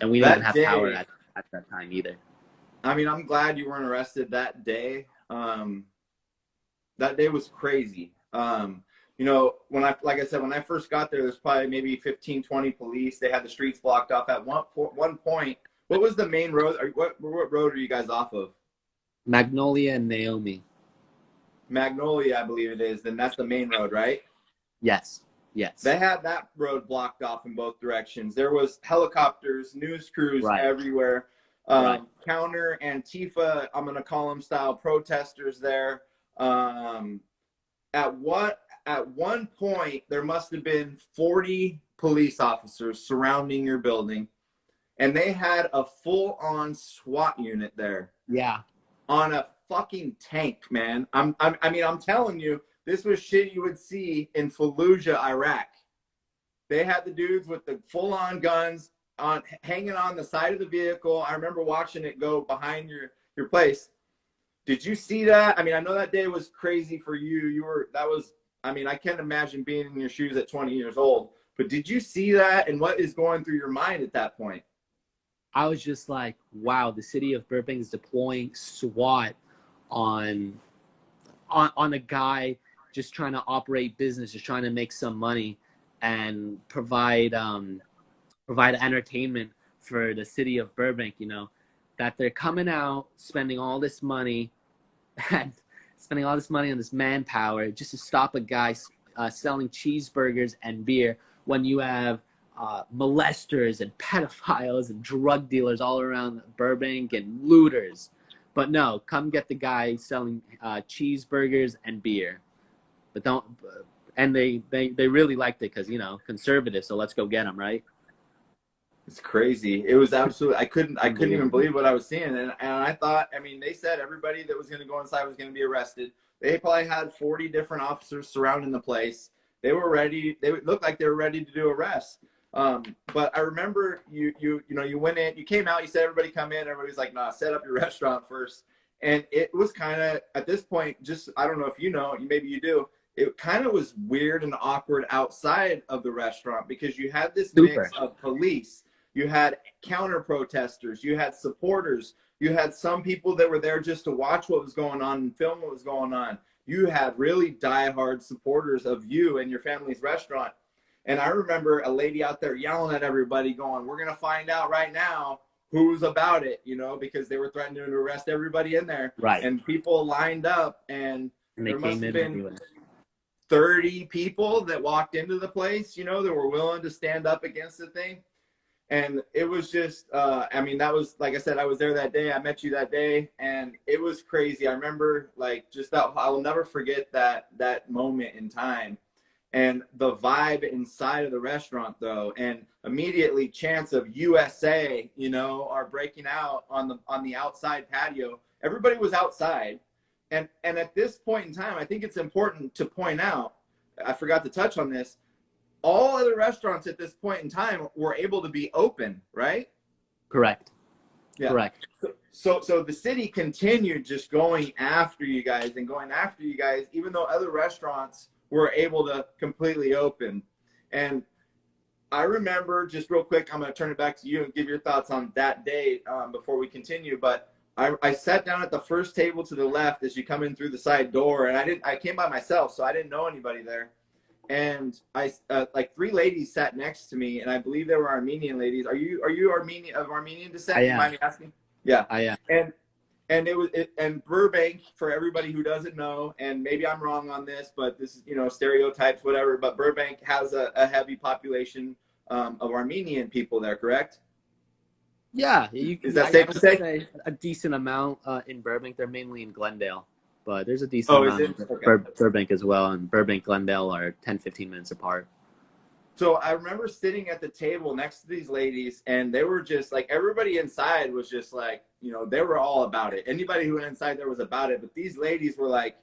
Speaker 3: And we didn't even have power at that time either.
Speaker 2: I mean, I'm glad you weren't arrested that day. That day was crazy. You know, like I said, when I first got there, there's probably maybe 15, 20 police. They had the streets blocked off at one point. What was the main road? What road are you guys off of?
Speaker 3: Magnolia and Naomi.
Speaker 2: Magnolia, I believe it is. Then that's the main road, right?
Speaker 3: Yes.
Speaker 2: They had that road blocked off in both directions. There was helicopters, news crews everywhere. Counter Antifa, I'm going to call them style protesters there. At one point, there must have been 40 police officers surrounding your building, and they had a full-on SWAT unit there.
Speaker 3: Yeah.
Speaker 2: On a fucking tank, man. I'm telling you, this was shit you would see in Fallujah, Iraq. They had the dudes with the full-on guns hanging on the side of the vehicle. I remember watching it go behind your place. Did you see that? I mean, I know that day was crazy for you. I can't imagine being in your shoes at 20 years old. But did you see that? And what is going through your mind at that point?
Speaker 3: I was just like, wow, the city of Burbank is deploying SWAT on a guy just trying to operate business, just trying to make some money and provide entertainment for the city of Burbank, you know, that they're coming out, spending all this money on this manpower just to stop a guy selling cheeseburgers and beer when you have molesters and pedophiles and drug dealers all around Burbank and looters. But no, come get the guy selling cheeseburgers and beer. But don't, and they really liked it because, you know, conservative, so let's go get them, right?
Speaker 2: It's crazy. It was absolutely, I couldn't even believe what I was seeing. And I thought, I mean, they said everybody that was going to go inside was going to be arrested. They probably had 40 different officers surrounding the place. They were ready. They looked like they were ready to do arrests. But I remember you went in, you came out, you said, everybody come in. Everybody's like, nah, set up your restaurant first. And it was kind of, at this point, just, I don't know if you know, maybe you do. It kind of was weird and awkward outside of the restaurant because you had this mix of police. You had counter protesters, you had supporters, you had some people that were there just to watch what was going on and film what was going on. You had really diehard supporters of you and your family's restaurant. And I remember a lady out there yelling at everybody going, we're going to find out right now who's about it, you know, because they were threatening to arrest everybody in there.
Speaker 3: Right.
Speaker 2: And people lined up, and there must have been
Speaker 3: anyway.
Speaker 2: 30 people that walked into the place, you know, that were willing to stand up against the thing. And it was just, that was, like I said, I was there that day. I met you that day, and it was crazy. I remember, like, just that, I will never forget that moment in time. And the vibe inside of the restaurant, though, and immediately chants of USA, you know, are breaking out on the outside patio. Everybody was outside. And at this point in time, I think it's important to point out, I forgot to touch on this, all other restaurants at this point in time were able to be open, right?
Speaker 3: Correct.
Speaker 2: Yeah.
Speaker 3: Correct.
Speaker 2: So the city continued just going after you guys, even though other restaurants were able to completely open. And I remember, just real quick, I'm going to turn it back to you and give your thoughts on that day before we continue. But I sat down at the first table to the left as you come in through the side door, and I came by myself, so I didn't know anybody there. And like 3 ladies sat next to me, and I believe they were Armenian ladies. Are you of Armenian descent?
Speaker 3: I am.
Speaker 2: You mind me asking? Yeah,
Speaker 3: I am.
Speaker 2: And Burbank, for everybody who doesn't know, and maybe I'm wrong on this, but this is, you know, stereotypes, whatever. But Burbank has a heavy population of Armenian people there, correct?
Speaker 3: Yeah,
Speaker 2: is that safe to say?
Speaker 3: A decent amount in Burbank. They're mainly in Glendale, but there's a decent amount in Burbank as well. And Burbank, Glendale are 10, 15 minutes apart.
Speaker 2: So I remember sitting at the table next to these ladies, and they were just like, everybody inside was just like, you know, they were all about it. Anybody who went inside there was about it. But these ladies were like,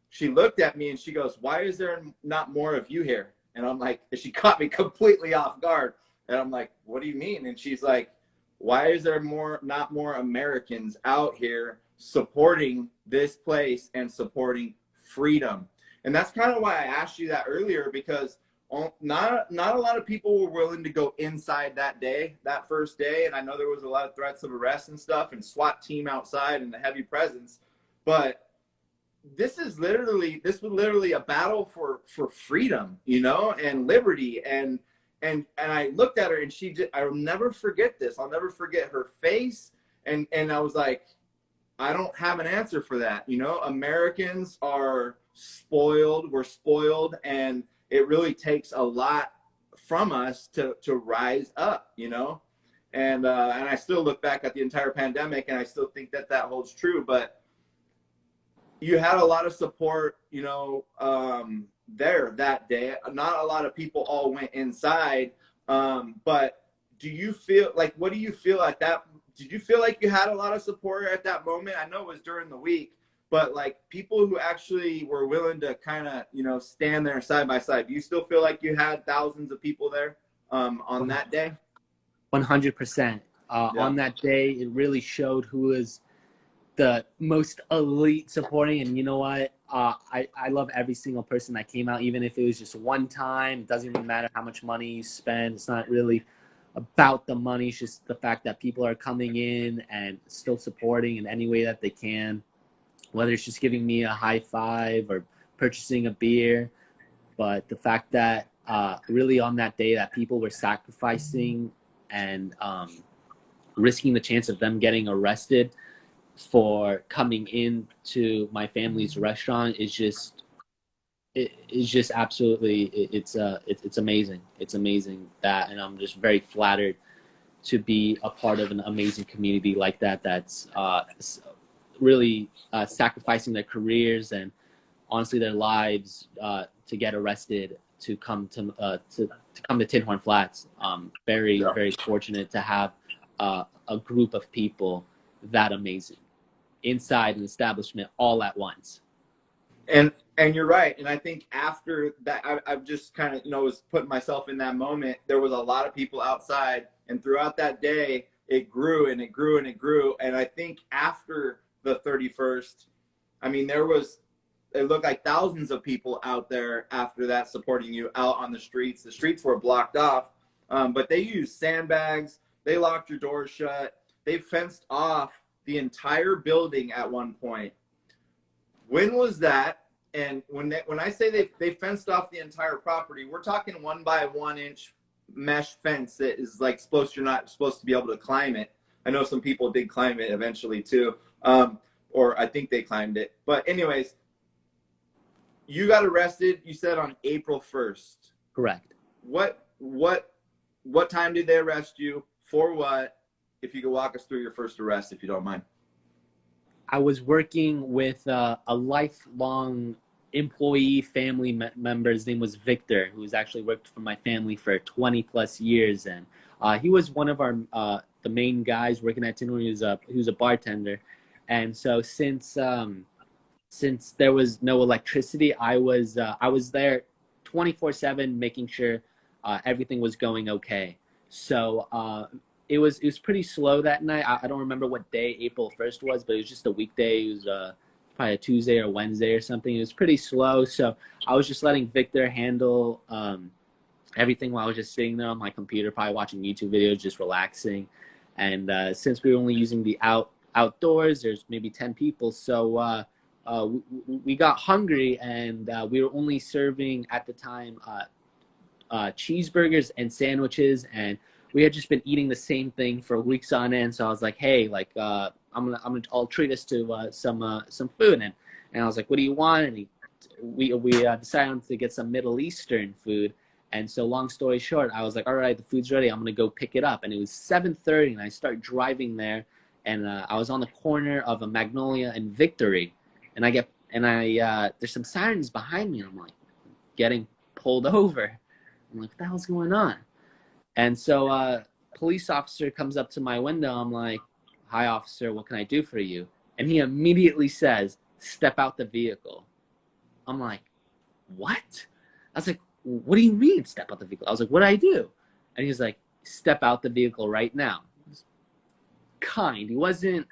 Speaker 2: she looked at me and she goes, "Why is there not more of you here?" And I'm like, she caught me completely off guard. And I'm like, "What do you mean?" And she's like, "Why is there not more Americans out here supporting this place and supporting freedom?" And that's kind of why I asked you that earlier, because not a lot of people were willing to go inside that first day. And I know there was a lot of threats of arrest and stuff, and SWAT team outside and the heavy presence. But this was literally a battle for freedom, and liberty. And I looked at her, and I'll never forget this. I'll never forget her face. And I was like, I don't have an answer for that. Americans are spoiled. We're spoiled. And it really takes a lot from us to rise up, and I still look back at the entire pandemic, and I still think that holds true. But you had a lot of support, there that day. Not a lot of people all went inside. But do you feel like, what do you feel at that? Did you feel like you had a lot of support at that moment? I know it was during the week, but like people who actually were willing to kind of, stand there side by side. Do you still feel like you had thousands of people there on that day?
Speaker 3: 100%. On that day, it really showed who is the most elite supporting. And you know what? I love every single person that came out, even if it was just one time. It doesn't even matter how much money you spend. It's not really about the money. It's just the fact that people are coming in and still supporting in any way that they can, whether it's just giving me a high five or purchasing a beer. But the fact that really on that day that people were sacrificing and risking the chance of them getting arrested for coming into my family's restaurant is just absolutely, it's amazing. It's amazing that, and I'm just very flattered to be a part of an amazing community like that. That's really sacrificing their careers and honestly their lives to get arrested to come to Tinhorn Flats. Very fortunate to have a group of people that amazing inside an establishment all at once.
Speaker 2: And you're right. And I think after that, I've just kind of, was putting myself in that moment. There was a lot of people outside, and throughout that day, it grew and it grew and it grew. And I think after the 31st, I mean, it looked like thousands of people out there after that supporting you out on the streets. The streets were blocked off, but they used sandbags. They locked your doors shut. They fenced off the entire building at one point. When was that? And when I say they fenced off the entire property, we're talking 1 by 1 inch mesh fence that is like you're not supposed to be able to climb it. I know some people did climb it eventually too, or I think they climbed it. But anyways, you got arrested, you said, on April 1st.
Speaker 3: Correct.
Speaker 2: What time did they arrest you? For what? If you could walk us through your first arrest, if you don't mind.
Speaker 3: I was working with a lifelong employee family member. His name was Victor, who's actually worked for my family for 20 plus years. And he was one of our the main guys working at Tinhorn. He was a bartender. And so since there was no electricity, I was there 24/7 making sure everything was going okay. So it was pretty slow that night. I don't remember what day April 1st was, but it was just a weekday. It was probably a Tuesday or Wednesday or something. It was pretty slow. So I was just letting Victor handle everything while I was just sitting there on my computer, probably watching YouTube videos, just relaxing. And since we were only using the outdoors, there's maybe 10 people. So we got hungry, and we were only serving at the time cheeseburgers and sandwiches, and we had just been eating the same thing for weeks on end. So I was like, hey, like I'll treat us to some food, and I was like, what do you want? And we decided to get some Middle Eastern food. And so long story short, I was like, all right, the food's ready. I'm gonna go pick it up. And it was 7:30, and I start driving there, and I was on the corner of a Magnolia and Victory, and there's some sirens behind me. And I'm like getting pulled over. I'm like, what the hell's going on? And so police officer comes up to my window. I'm like, hi, officer, what can I do for you? And he immediately says, step out the vehicle. I'm like, what? I was like, what do you mean step out the vehicle? I was like, what did I do? And he's like, step out the vehicle right now. He was kind. He wasn't,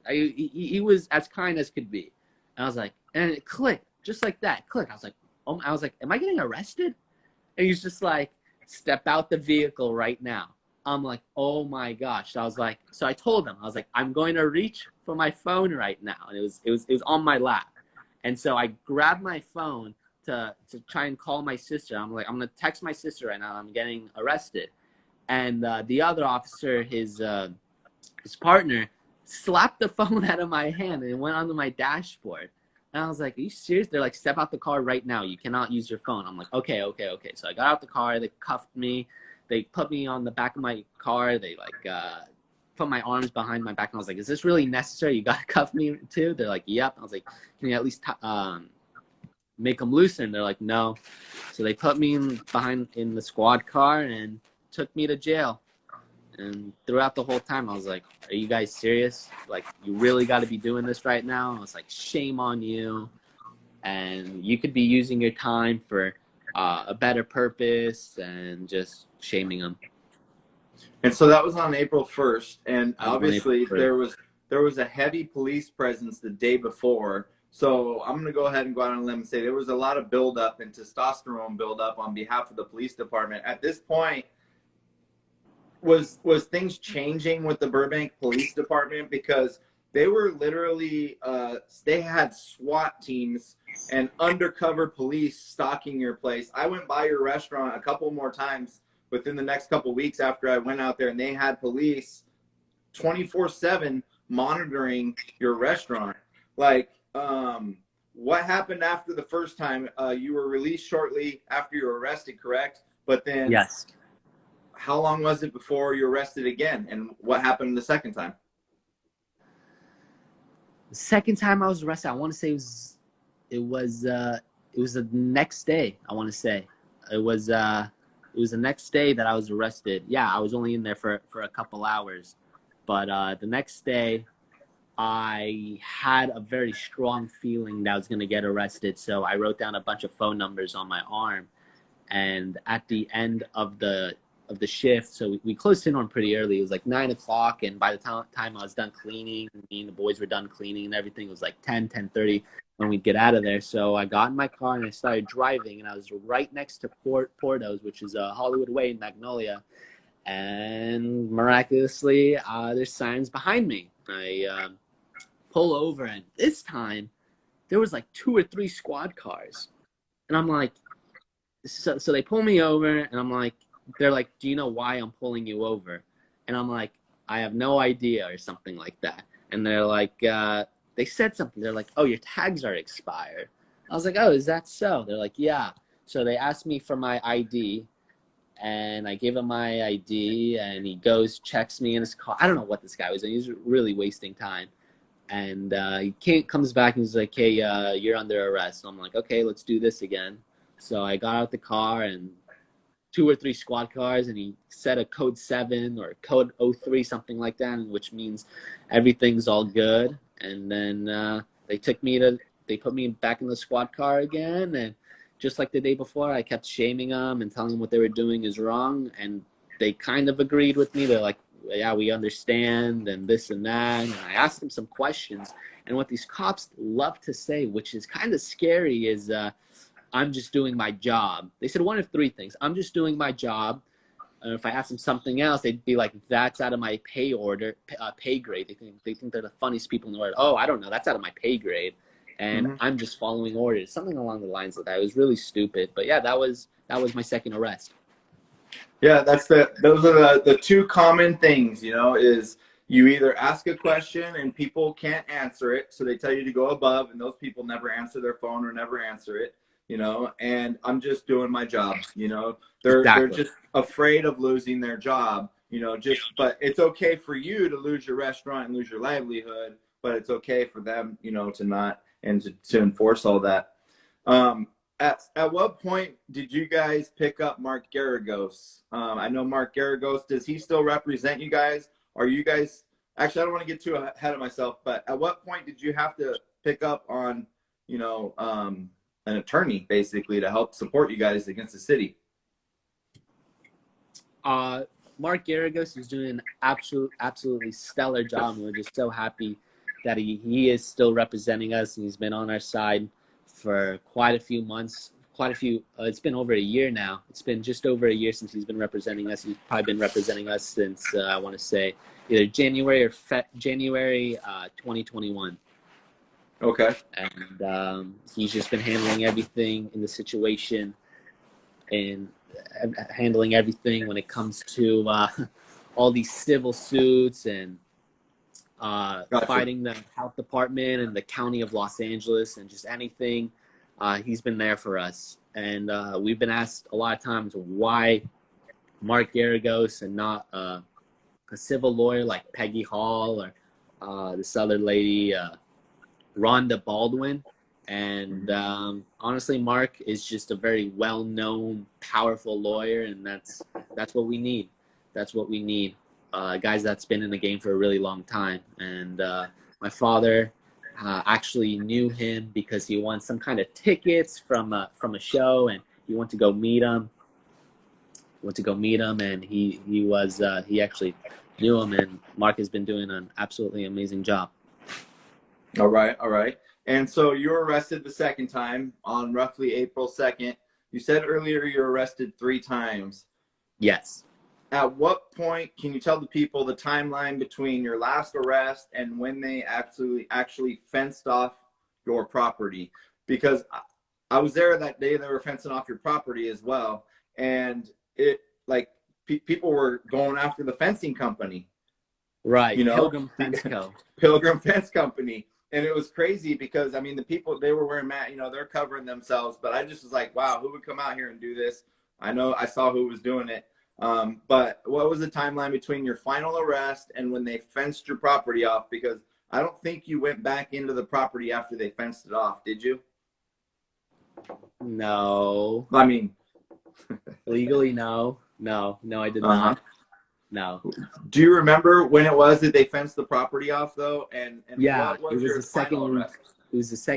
Speaker 3: he was as kind as could be. And I was like, and it clicked, just like that, click. I was like, oh, I was like, am I getting arrested? And he's just like, step out the vehicle right now. I'm like, oh my gosh. So I was like, so I told him, I was like, I'm going to reach for my phone right now. And it was on my lap. And so I grabbed my phone to try and call my sister. I'm like, I'm going to text my sister right now. I'm getting arrested. And the other officer, his partner, slapped the phone out of my hand and it went onto my dashboard. And I was like, are you serious? They're like, step out the car right now. You cannot use your phone. I'm like, okay. So I got out the car. They cuffed me. They put me on the back of my car. They like put my arms behind my back. And I was like, is this really necessary? You got to cuff me too? They're like, yep. I was like, can you at least make them loosen? And they're like, no. So they put me in the squad car and took me to jail. And throughout the whole time, I was like, are you guys serious? Like, you really got to be doing this right now? I was like, shame on you. And you could be using your time for a better purpose, and just shaming them.
Speaker 2: And so that was on April 1st. And obviously there was a heavy police presence the day before. So I'm going to go ahead and go out on a limb and say there was a lot of buildup and testosterone buildup on behalf of the police department. At this point, was things changing with the Burbank Police Department? Because they were literally they had SWAT teams and undercover police stalking your place. I went by your restaurant a couple more times within the next couple weeks after I went out there, and they had police 24/7 monitoring your restaurant. Like, what happened after the first time? You were released shortly after you were arrested, correct? But then,
Speaker 3: yes.
Speaker 2: How long was it before you were arrested again? And what happened the second time?
Speaker 3: The second time I was arrested, I want to say it was the next day. I want to say it was the next day that I was arrested. Yeah, I was only in there for a couple hours, but the next day I had a very strong feeling that I was going to get arrested. So I wrote down a bunch of phone numbers on my arm, and at the end of the shift, so we closed Tinhorn pretty early. It was like 9 o'clock, and by the time I was done cleaning, me and the boys were done cleaning and everything, it was like 10:30 when we'd get out of there. So I got in my car and I started driving, and I was right next to Porto's, which is Hollywood Way in Magnolia, and miraculously there's signs behind me. I pull over, and this time there was like 2 or 3 squad cars, and I'm like, so they pull me over, and I'm like, they're like, do you know why I'm pulling you over? And I'm like, I have no idea, or something like that. And they're like, they said something. They're like, oh, your tags are expired. I was like, oh, is that so? They're like, yeah. So they asked me for my ID, and I gave him my ID, and he goes, checks me in his car. I don't know what this guy was doing. He was really wasting time. And he comes back and he's like, hey, you're under arrest. So I'm like, okay, let's do this again. So I got out the car, and 2 or 3 squad cars, and he said a code 7 or code 03, something like that, which means everything's all good. And then they put me back in the squad car again, and just like the day before, I kept shaming them and telling them what they were doing is wrong, and they kind of agreed with me. They're like, yeah, we understand, and this and that. And I asked them some questions, and what these cops love to say, which is kind of scary, is I'm just doing my job. They said one of 3 things. I'm just doing my job. If I ask them something else, they'd be like, that's out of my pay grade. They think they're the funniest people in the world. Oh, I don't know. That's out of my pay grade. And I'm just following orders. Something along the lines of that. It was really stupid. But yeah, that was my second arrest.
Speaker 2: Yeah, those are the 2 common things, is you either ask a question and people can't answer it, so they tell you to go above, and those people never answer their phone or never answer it. And I'm just doing my job, they're just afraid of losing their job, but it's okay for you to lose your restaurant and lose your livelihood, but it's okay for them, to not, and to enforce all that. At what point did you guys pick up Mark Garagos? I know Mark Garagos, does he still represent you guys? Are you guys, actually, I don't want to get too ahead of myself, but at what point did you have to pick up on, an attorney basically to help support you guys against the city?
Speaker 3: Mark Garagos is doing an absolutely stellar job, and we're just so happy that he is still representing us, and he's been on our side for quite a few months. It's been over a year now. It's been just over a year since he's been representing us. He's probably been representing us since I want to say either January or January 2021.
Speaker 2: Okay.
Speaker 3: And he's just been handling everything in the situation and handling everything when it comes to all these civil suits and
Speaker 2: Gotcha.
Speaker 3: fighting the health department and the county of Los Angeles and just anything. He's been there for us. And we've been asked a lot of times why Mark Garagos and not a civil lawyer like Peggy Hall or this other lady, Rhonda Baldwin. And honestly, Mark is just a very well-known, powerful lawyer, and that's what we need. That's what we need. Guys that's been in the game for a really long time. And my father actually knew him because he won some kind of tickets from a show, and he went to go meet him. And he actually knew him. And Mark has been doing an absolutely amazing job.
Speaker 2: All right. And so you were arrested the second time on roughly April 2nd. You said earlier you were arrested 3 times.
Speaker 3: Yes.
Speaker 2: At what point can you tell the people the timeline between your last arrest and when they actually fenced off your property? Because I was there that day they were fencing off your property as well, and it people were going after the fencing company.
Speaker 3: Right. Pilgrim Fence Co.
Speaker 2: Pilgrim Fence Company. And it was crazy because, I mean, the people, they were wearing they're covering themselves, but I just was like, wow, who would come out here and do this? I know I saw who was doing it. But what was the timeline between your final arrest and when they fenced your property off? Because I don't think you went back into the property after they fenced it off, did you?
Speaker 3: No.
Speaker 2: I mean,
Speaker 3: legally, no, I did not. No.
Speaker 2: Do you remember when it was that they fenced the property off, though? And
Speaker 3: yeah,
Speaker 2: what was your final arrest?
Speaker 3: It was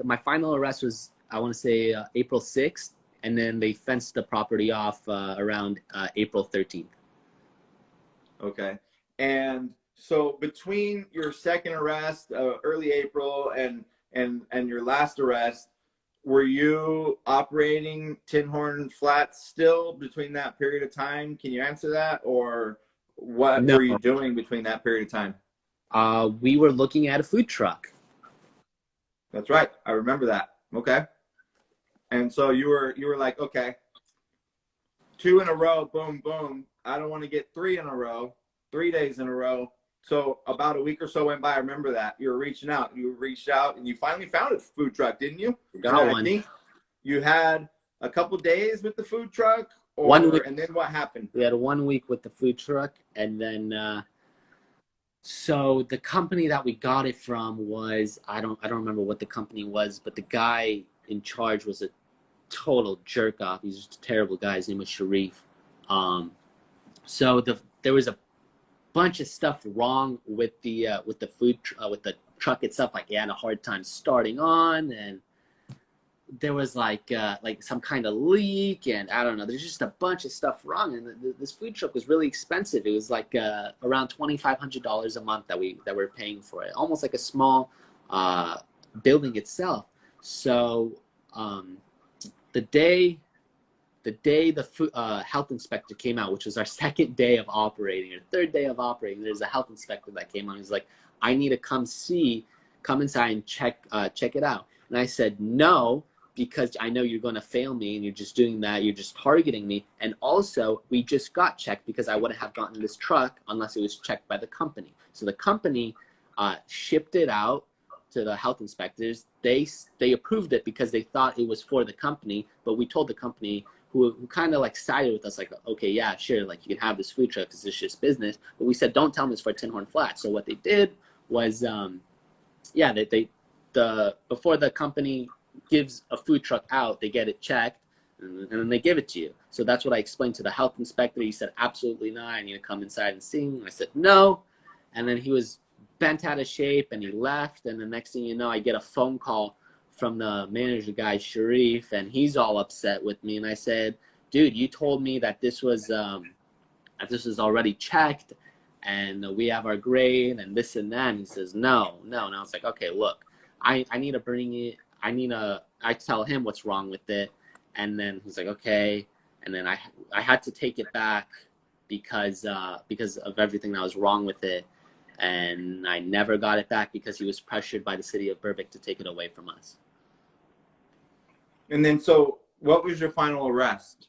Speaker 3: my final arrest was, I want to say, April 6th, and then they fenced the property off around April 13th.
Speaker 2: Okay. And so between your second arrest, early April, and your last arrest, were you operating Tinhorn Flats still between that period of time? Can you answer that? Or what were you doing between that period of time?
Speaker 3: We were looking at a food truck.
Speaker 2: That's right. I remember that. Okay. And so you were like, okay, 2 in a row, boom, boom. I don't want to get 3 in a row, 3 days in a row. So about a week or so went by. I remember that. You were reaching out. You reached out, and you finally found a food truck, didn't you?
Speaker 3: Got one.
Speaker 2: I think you had a couple days with the food truck,
Speaker 3: 1 week.
Speaker 2: And then what happened?
Speaker 3: We had 1 week with the food truck, and then so the company that we got it from was I don't remember what the company was, but the guy in charge was a total jerk off. He's just a terrible guy. His name was Sharif. So there was a bunch of stuff wrong with the with the truck itself. Like, he had a hard time starting on, and there was like some kind of leak, and I don't know. There's just a bunch of stuff wrong, and this food truck was really expensive. It was like around $2,500 a month that we're paying for it, almost like a small building itself. So the day the health inspector came out, which was our second day of operating, or third day of operating, there's a health inspector that came on. He's like, I need to come inside and check it out. And I said, no, because I know you're going to fail me, and you're just doing that. You're just targeting me. And also, we just got checked because I wouldn't have gotten this truck unless it was checked by the company. So the company shipped it out to the health inspectors. They approved it because they thought it was for the company, but we told the company, who kind of like sided with us, like, okay, yeah, sure, like, you can have this food truck because it's just business. But we said, don't tell them it's for Tinhorn Flats. So what they did was, before the company gives a food truck out, they get it checked, and then they give it to you. So that's what I explained to the health inspector. He said, absolutely not. I need to come inside and see. And I said, no. And then he was bent out of shape, and he left. And the next thing you know, I get a phone call from the manager guy, Sharif, and he's all upset with me. And I said, dude, you told me that this was already checked and we have our grade and this and that. And he says, no. And I was like, okay, look, I need to bring it. I tell him what's wrong with it. And then he's like, okay. And then I had to take it back because of everything that was wrong with it. And I never got it back because he was pressured by the city of Burbank to take it away from us.
Speaker 2: And then, so what was your final arrest?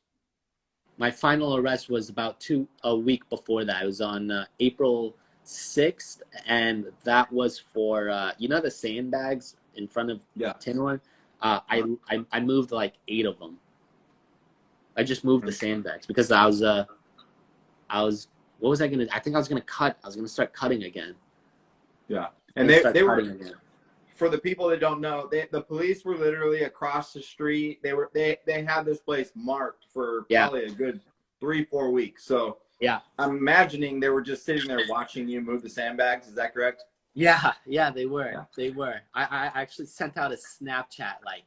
Speaker 3: My final arrest was about a week before that. It was on April 6th, and that was for, the sandbags in front of Tinhorn? I moved like 8 of them. I just moved the sandbags because I was what was I going to, I think I was going to start cutting again.
Speaker 2: Yeah. And they were, for the people that don't know, the police were literally across the street. They had this place marked for probably a good 3-4 weeks. So yeah, I'm imagining they were just sitting there watching you move the sandbags. Is that correct?
Speaker 3: Yeah, they were. Yeah. They were. I actually sent out a Snapchat like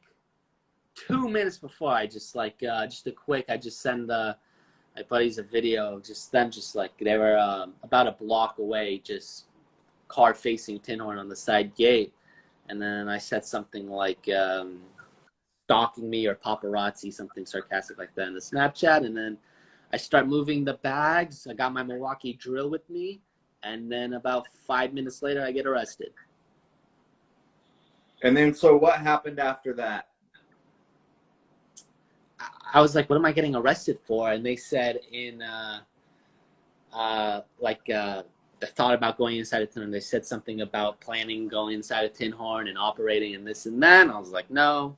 Speaker 3: 2 minutes before. I just I just send my buddies a video, just like they were about a block away, just car facing Tinhorn on the side gate. And then I said something like stalking me or paparazzi, something sarcastic like that in the Snapchat. And then I start moving the bags. I got my Milwaukee drill with me. And then about 5 minutes later, I get arrested.
Speaker 2: And then, so what happened after that?
Speaker 3: I was like, what am I getting arrested for? And they said the thought about going inside of Tinhorn, they said something about planning going inside of Tinhorn and operating and this and that. And I was like, no.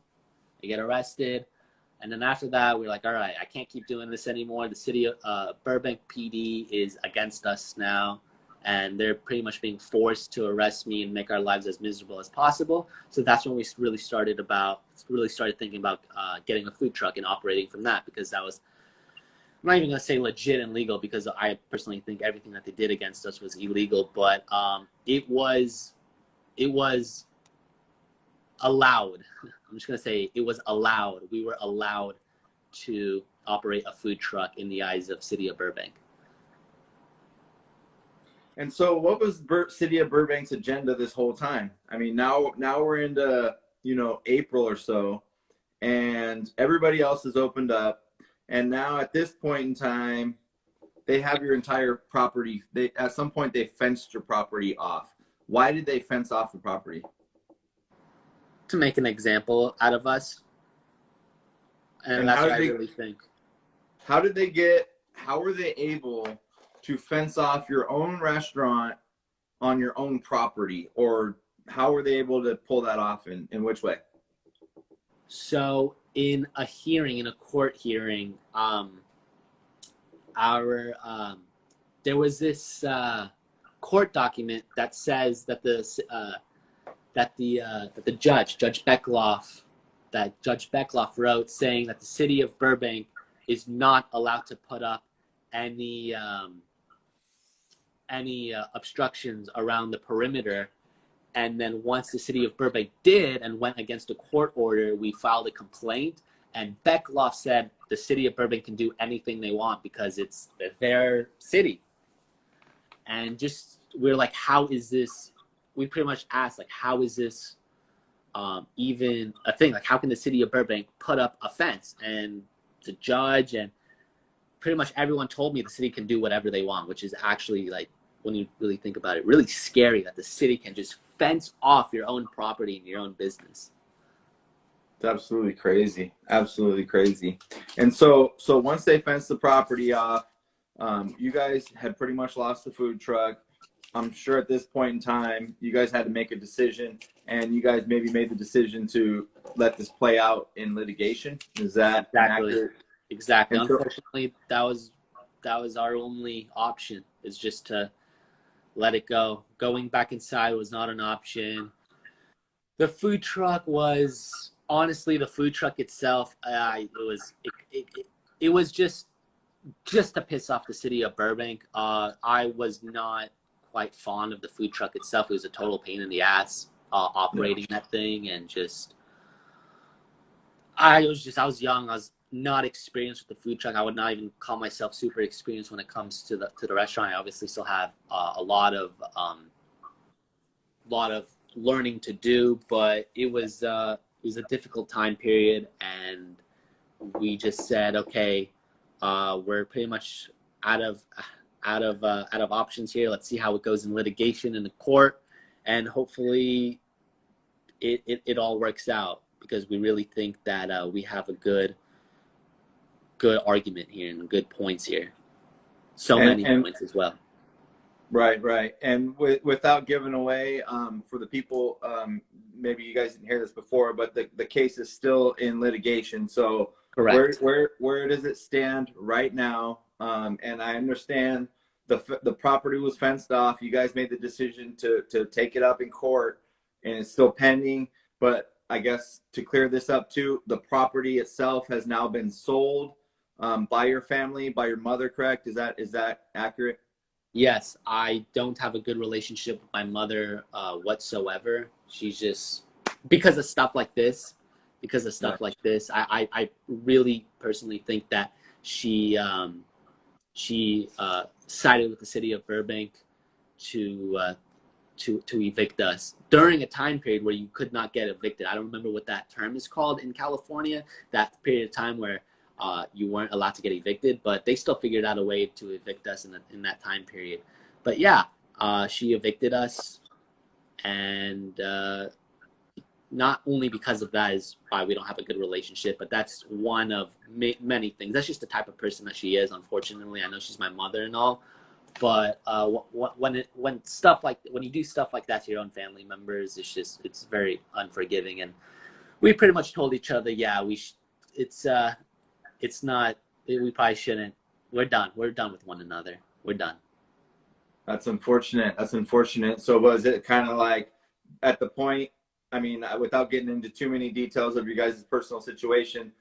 Speaker 3: I get arrested. And then after that, we're like, all right, I can't keep doing this anymore. The city of Burbank PD is against us now. And they're pretty much being forced to arrest me and make our lives as miserable as possible. So that's when we really started thinking about getting a food truck and operating from that, because that was, I'm not even going to say legit and legal, because I personally think everything that they did against us was illegal, but it was allowed. I'm just going to say it was allowed. We were allowed to operate a food truck in the eyes of city of Burbank.
Speaker 2: And so what was city of Burbank's agenda this whole time? I mean, now we're into, April or so, and everybody else has opened up. And now at this point in time, they have your entire property. At some point they fenced your property off. Why did they fence off the property?
Speaker 3: To make an example out of us. And that's what I really think.
Speaker 2: How were they able to fence off your own restaurant on your own property? Or how were they able to pull that off, in which way?
Speaker 3: So in a court hearing, there was this court document that says that Judge Beckloff wrote, saying that the city of Burbank is not allowed to put up any obstructions around the perimeter. And then once the city of Burbank did and went against a court order, we filed a complaint, and Beckloff said the city of Burbank can do anything they want because it's their city. And we're like, how is this? We pretty much asked, like, how is this even a thing? Like, how can the city of Burbank put up a fence? And the judge and pretty much everyone told me the city can do whatever they want, which is actually, like, when you really think about it, really scary that the city can just fence off your own property and your own business.
Speaker 2: It's absolutely crazy. Absolutely crazy. And so once they fenced the property off, you guys had pretty much lost the food truck. I'm sure at this point in time, you guys had to make a decision, and you guys maybe made the decision to let this play out in litigation. Is that accurate?
Speaker 3: Exactly. Unfortunately, that was our only option, is just to let it go. Going back inside was not an option. The food truck was, honestly, the food truck itself, it was just to piss off the city of Burbank. I was not quite fond of the food truck itself. It was a total pain in the ass operating that thing, and just I was young. I was not experienced with the food truck. I would not even call myself super experienced when it comes to the restaurant. I obviously still have a lot of learning to do, but it was a difficult time period, and we just said, okay, we're pretty much out of options here. Let's see how it goes in litigation in the court, and hopefully it all works out, because we really think that we have a good argument here and good points here. So many points as well.
Speaker 2: Right. And without giving away, for the people, maybe you guys didn't hear this before, but the case is still in litigation. So
Speaker 3: Correct.
Speaker 2: where does it stand right now? And I understand the property was fenced off. You guys made the decision to take it up in court, and it's still pending. But I guess to clear this up too, the property itself has now been sold by your family, by your mother, correct? Is that accurate?
Speaker 3: Yes, I don't have a good relationship with my mother whatsoever. She's just, because of stuff like this, I really personally think that she sided with the city of Burbank to evict us during a time period where you could not get evicted. I don't remember what that term is called in California, that period of time where you weren't allowed to get evicted, but they still figured out a way to evict us in that time period. But yeah, she evicted us, and not only because of that is why we don't have a good relationship, but that's one of many things. That's just the type of person that she is. Unfortunately, I know she's my mother and all, but when you do stuff like that to your own family members, it's very unforgiving. And we pretty much told each other, yeah, we probably shouldn't. We're done with one another. We're done.
Speaker 2: That's unfortunate. So was it kind of like at the point, I mean, without getting into too many details of your guys' personal situation,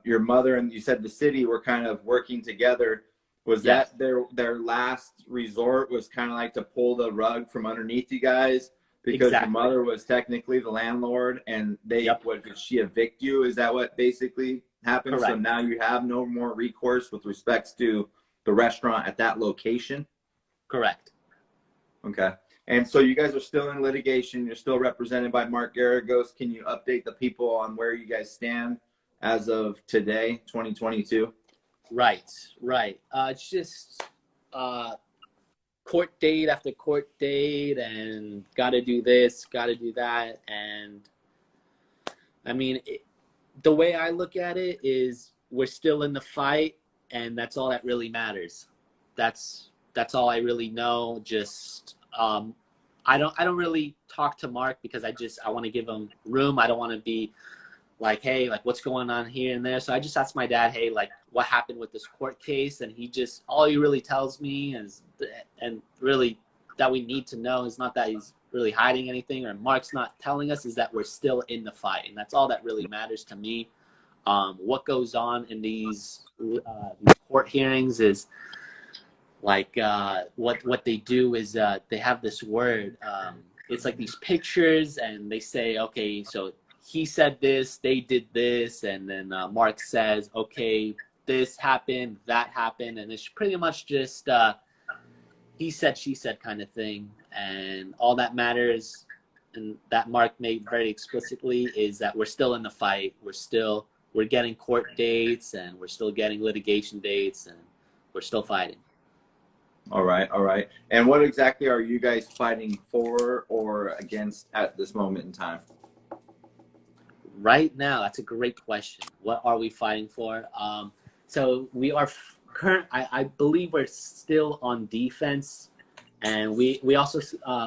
Speaker 2: your mother and you said the city were kind of working together. Was that their last resort, was kind of like to pull the rug from underneath you guys? Because your mother was technically the landlord, and did she evict you? Is that what basically happened? Correct. So now you have no more recourse with respects to the restaurant at that location?
Speaker 3: Correct.
Speaker 2: Okay. And so you guys are still in litigation. You're still represented by Mark Garagos. Can you update the people on where you guys stand as of today, 2022?
Speaker 3: Right. It's just court date after court date, and got to do this, got to do that. And I mean, the way I look at it is we're still in the fight, and that's all that really matters. That's all I really know. Just I don't really talk to Mark because I want to give him room. I don't want to be like, hey, like, what's going on here and there. So I just asked my dad, hey, like, what happened with this court case? And all he really tells me is, and really that we need to know, is not that he's really hiding anything or Mark's not telling us, is that we're still in the fight. And that's all that really matters to me. What goes on in these court hearings is like, what they do is they have this word. It's like these pictures, and they say, okay, so he said this, they did this, and then Mark says, okay, this happened, that happened, and it's pretty much just he said, she said kind of thing. And all that matters, and that Mark made very explicitly, is that we're still in the fight. We're getting court dates, and we're still getting litigation dates, and we're still fighting.
Speaker 2: All right. And what exactly are you guys fighting for or against at this moment in time?
Speaker 3: Right now, that's a great question. What are we fighting for? So we are I believe we're still on defense, and we also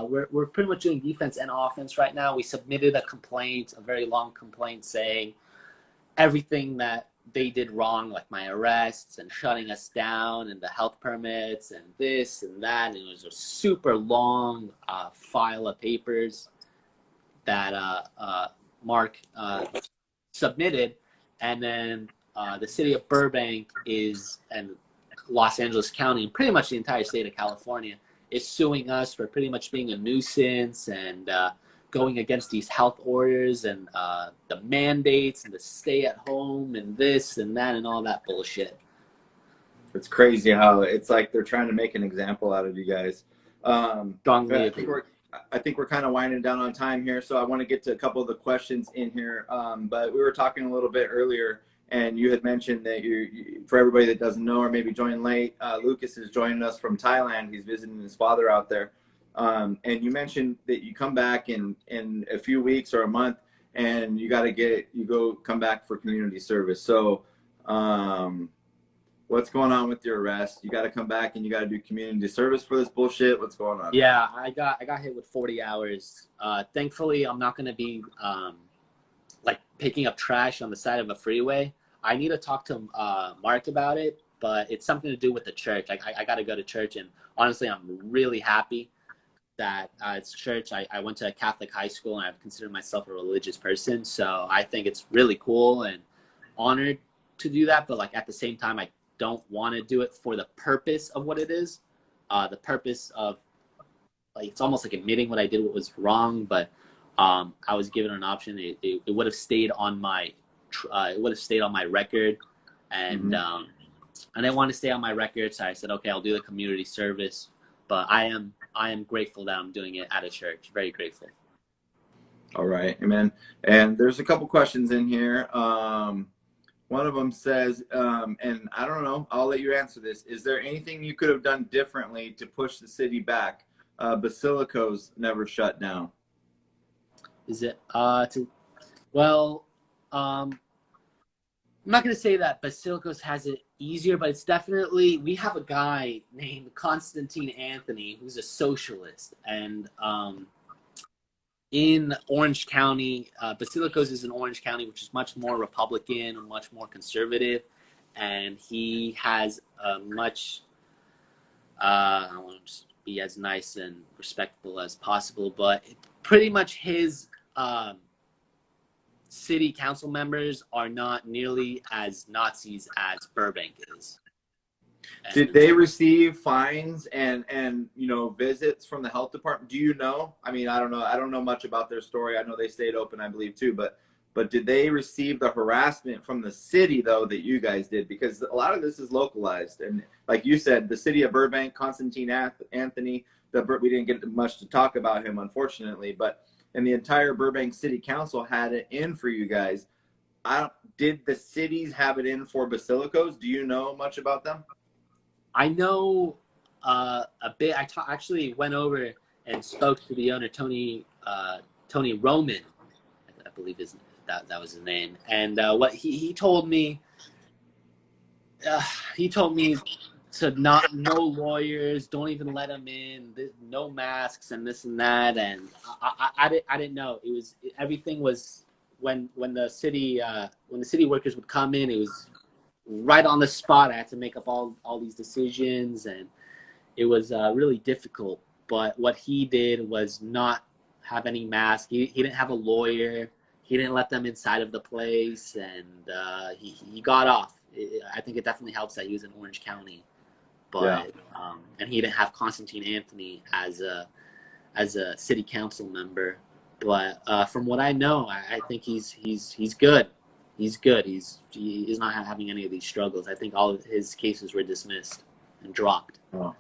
Speaker 3: we're pretty much doing defense and offense right now. We submitted a very long complaint, saying everything that they did wrong, like my arrests and shutting us down and the health permits and this and that. And it was a super long file of papers that Mark submitted. And then the city of Burbank and Los Angeles County, and pretty much the entire state of California, is suing us for pretty much being a nuisance and going against these health orders and the mandates and the stay at home and this and that and all that bullshit.
Speaker 2: It's crazy how it's like they're trying to make an example out of you guys.
Speaker 3: Strongly
Speaker 2: I think we're kind of winding down on time here, so I want to get to a couple of the questions in here. But we were talking a little bit earlier, and you had mentioned that for everybody that doesn't know or maybe joined late, Lucas is joining us from Thailand. He's visiting his father out there. And you mentioned that you come back in a few weeks or a month, and you come back for community service. So what's going on with your arrest? You got to come back and you got to do community service for this bullshit. What's going on?
Speaker 3: Yeah, I got hit with 40 hours. Thankfully, I'm not going to be like picking up trash on the side of a freeway. I need to talk to Mark about it, but it's something to do with the church. I got to go to church, and honestly, I'm really happy that it's church. I went to a Catholic high school, and I consider myself a religious person, so I think it's really cool and honored to do that. But like at the same time, I don't want to do it for the purpose of what it is. The purpose of, like, it's almost like admitting what I did, what was wrong. But I was given an option. It would have stayed on my record, and I didn't want to stay on my record, so I said, okay, I'll do the community service. But I am grateful that I'm doing it at a church. Very grateful.
Speaker 2: All right, amen. And there's a couple questions in here. One of them says, and I don't know, I'll let you answer this. Is there anything you could have done differently to push the city back? Basilico's never shut down.
Speaker 3: Is it? Well, I'm not going to say that Basilicos has it easier, but it's definitely, we have a guy named Constantine Anthony who's a socialist, and in Orange County, Basilicos is in Orange County, which is much more Republican and much more conservative, and he has a much, I want to be as nice and respectful as possible, but pretty much his city council members are not nearly as Nazis as Burbank is.
Speaker 2: Did they receive fines and visits from the health department? Do you know? I mean, I don't know. I don't know much about their story. I know they stayed open, I believe, too. But did they receive the harassment from the city, though, that you guys did? Because a lot of this is localized. And like you said, the city of Burbank, Constantine Anthony, we didn't get much to talk about him, unfortunately. But and the entire Burbank City Council had it in for you guys. Did the cities have it in for Basilicos? Do you know much about them?
Speaker 3: I know a bit. I actually went over and spoke to the owner, Tony Roman, I believe that was his name. And what he told me, to no lawyers, don't even let them in, no masks and this and that. And I didn't know. Everything was when the city workers would come in, it was right on the spot. I had to make up all these decisions, and it was really difficult. But what he did was not have any mask. He didn't have a lawyer. He didn't let them inside of the place, and he got off. I think it definitely helps that he was in Orange County, but and he didn't have Constantine Anthony as a city council member. But from what I know, I think he's good. He's good. He's not having any of these struggles. I think all of his cases were dismissed and dropped.
Speaker 2: Oh.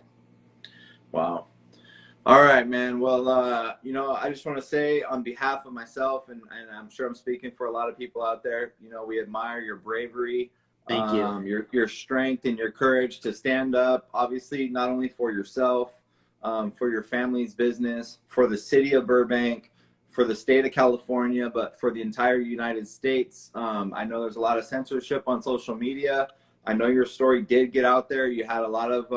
Speaker 2: Wow. All right, man. Well, I just want to say on behalf of myself, and I'm sure I'm speaking for a lot of people out there, we admire your bravery.
Speaker 3: Thank you.
Speaker 2: Your strength and your courage to stand up, obviously, not only for yourself, for your family's business, for the city of Burbank, for the state of California, but for the entire United States. I know there's a lot of censorship on social media. I know your story did get out there. You had a lot of,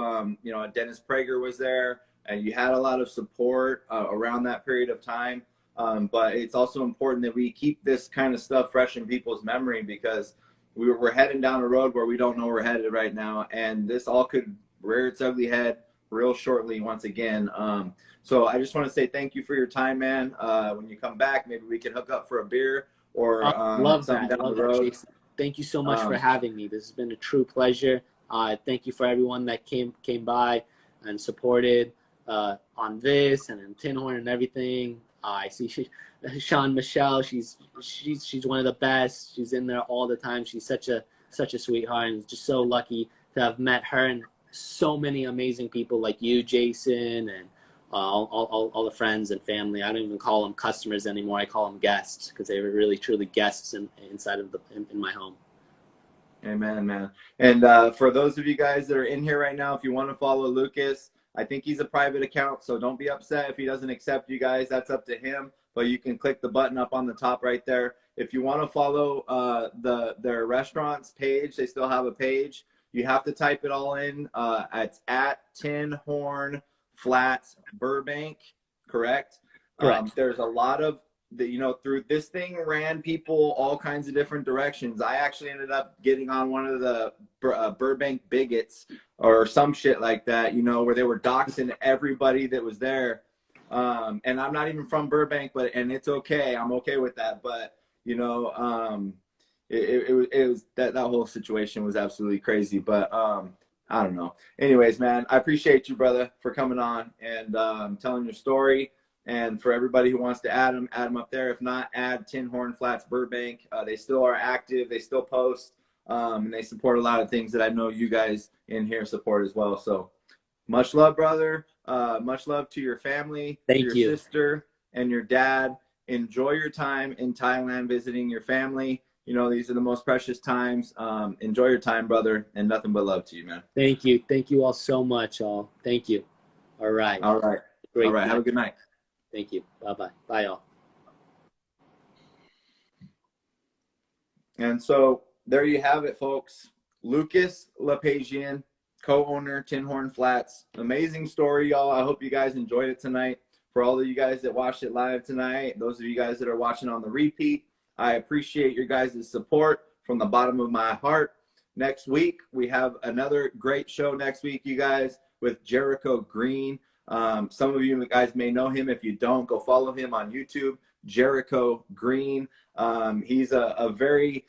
Speaker 2: Dennis Prager was there, and you had a lot of support around that period of time. But it's also important that we keep this kind of stuff fresh in people's memory, because we're heading down a road where we don't know we're headed right now. And this all could rear its ugly head real shortly once again. So I just want to say thank you for your time, man. When you come back, maybe we can hook up for a beer or something down the road.
Speaker 3: Jason. Thank you so much for having me. This has been a true pleasure. Thank you for everyone that came by and supported on this and in Tinhorn and everything. I see Sean Michelle. She's one of the best. She's in there all the time. She's such a sweetheart, and just so lucky to have met her and so many amazing people like you, Jason, and all the friends and family. I don't even call them customers anymore. I call them guests because they were really truly guests inside of in my home.
Speaker 2: Amen, man. And for those of you guys that are in here right now, if you want to follow Lucas, I think he's a private account, so don't be upset if he doesn't accept you guys. That's up to him, but you can click the button up on the top right there. If you want to follow their restaurants page, they still have a page. You have to type it all in. It's at Tinhorn Flats Burbank, correct?
Speaker 3: Correct.
Speaker 2: There's a lot of through this thing ran people all kinds of different directions. I actually ended up getting on one of the Burbank bigots or some shit like that, where they were doxing everybody that was there. And I'm not even from Burbank, and it's okay. I'm okay with that. But, it was that whole situation was absolutely crazy. But I don't know. Anyways, man, I appreciate you, brother, for coming on and telling your story. And for everybody who wants to add them up there. If not, add Tinhorn Flats Burbank. They still are active. They still post. And they support a lot of things that I know you guys in here support as well. So much love, brother. Much love to your family,
Speaker 3: Thank you.
Speaker 2: Sister and your dad. Enjoy your time in Thailand visiting your family. These are the most precious times. Enjoy your time, brother, and nothing but love to you, man.
Speaker 3: Thank you. Thank you all so much, all. Thank you. All right.
Speaker 2: All right.
Speaker 3: Great.
Speaker 2: All right. Have a good night.
Speaker 3: Thank you. Bye-bye. Bye, all.
Speaker 2: And so there you have it, folks. Lucas Lepejian, co-owner, Tinhorn Flats. Amazing story, y'all. I hope you guys enjoyed it tonight. For all of you guys that watched it live tonight, those of you guys that are watching on the repeat, I appreciate your guys' support from the bottom of my heart. Next week, we have another great show next week, you guys, with Jericho Green. Some of you guys may know him. If you don't, go follow him on YouTube, Jericho Green. He's a very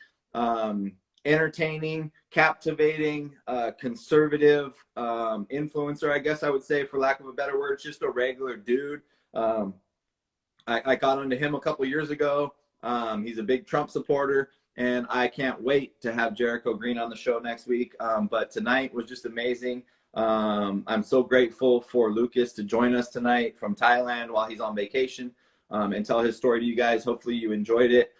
Speaker 2: entertaining, captivating, conservative influencer, I guess I would say, for lack of a better word. Just a regular dude. I got onto him a couple years ago. He's a big Trump supporter, and I can't wait to have Jericho Green on the show next week. But tonight was just amazing. I'm so grateful for Lucas to join us tonight from Thailand while he's on vacation and tell his story to you guys. Hopefully you enjoyed it.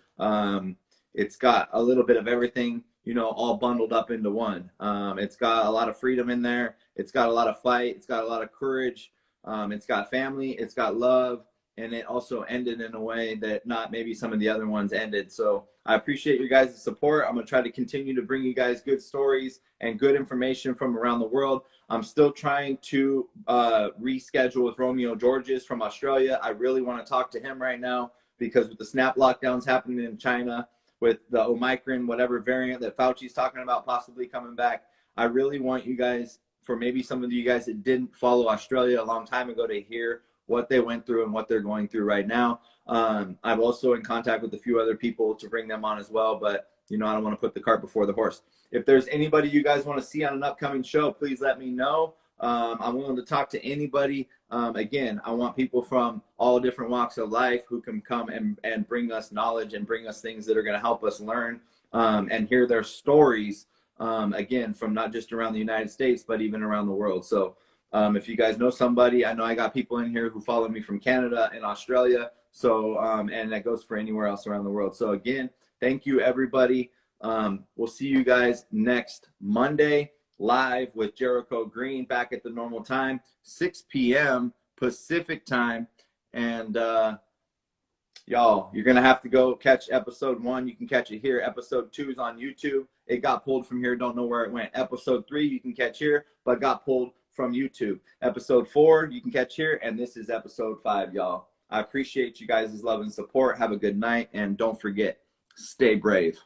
Speaker 2: It's got a little bit of everything, all bundled up into one. It's got a lot of freedom in there. It's got a lot of fight. It's got a lot of courage. It's got family. It's got love. And it also ended in a way that not maybe some of the other ones ended. So I appreciate your guys' support. I'm going to try to continue to bring you guys good stories and good information from around the world. I'm still trying to reschedule with Romeo Georges from Australia. I really want to talk to him right now because with the snap lockdowns happening in China, with the Omicron, whatever variant that Fauci's talking about possibly coming back, I really want you guys, for maybe some of you guys that didn't follow Australia a long time ago, to hear what they went through and what they're going through right now. I'm also in contact with a few other people to bring them on as well, but I don't want to put the cart before the horse. If there's anybody you guys want to see on an upcoming show, please let me know. I'm willing to talk to anybody. Again, I want people from all different walks of life who can come and bring us knowledge and bring us things that are going to help us learn and hear their stories, again, from not just around the United States, but even around the world. So if you guys know somebody, I know I got people in here who follow me from Canada and Australia. So, and that goes for anywhere else around the world. So again, thank you, everybody. We'll see you guys next Monday live with Jericho Green back at the normal time, 6 p.m. Pacific time. And y'all, you're going to have to go catch episode 1. You can catch it here. Episode 2 is on YouTube. It got pulled from here. Don't know where it went. Episode 3 you can catch here, but got pulled from YouTube. Episode 4 you can catch here. And this is episode 5, y'all. I appreciate you guys' love and support. Have a good night. And don't forget, stay brave.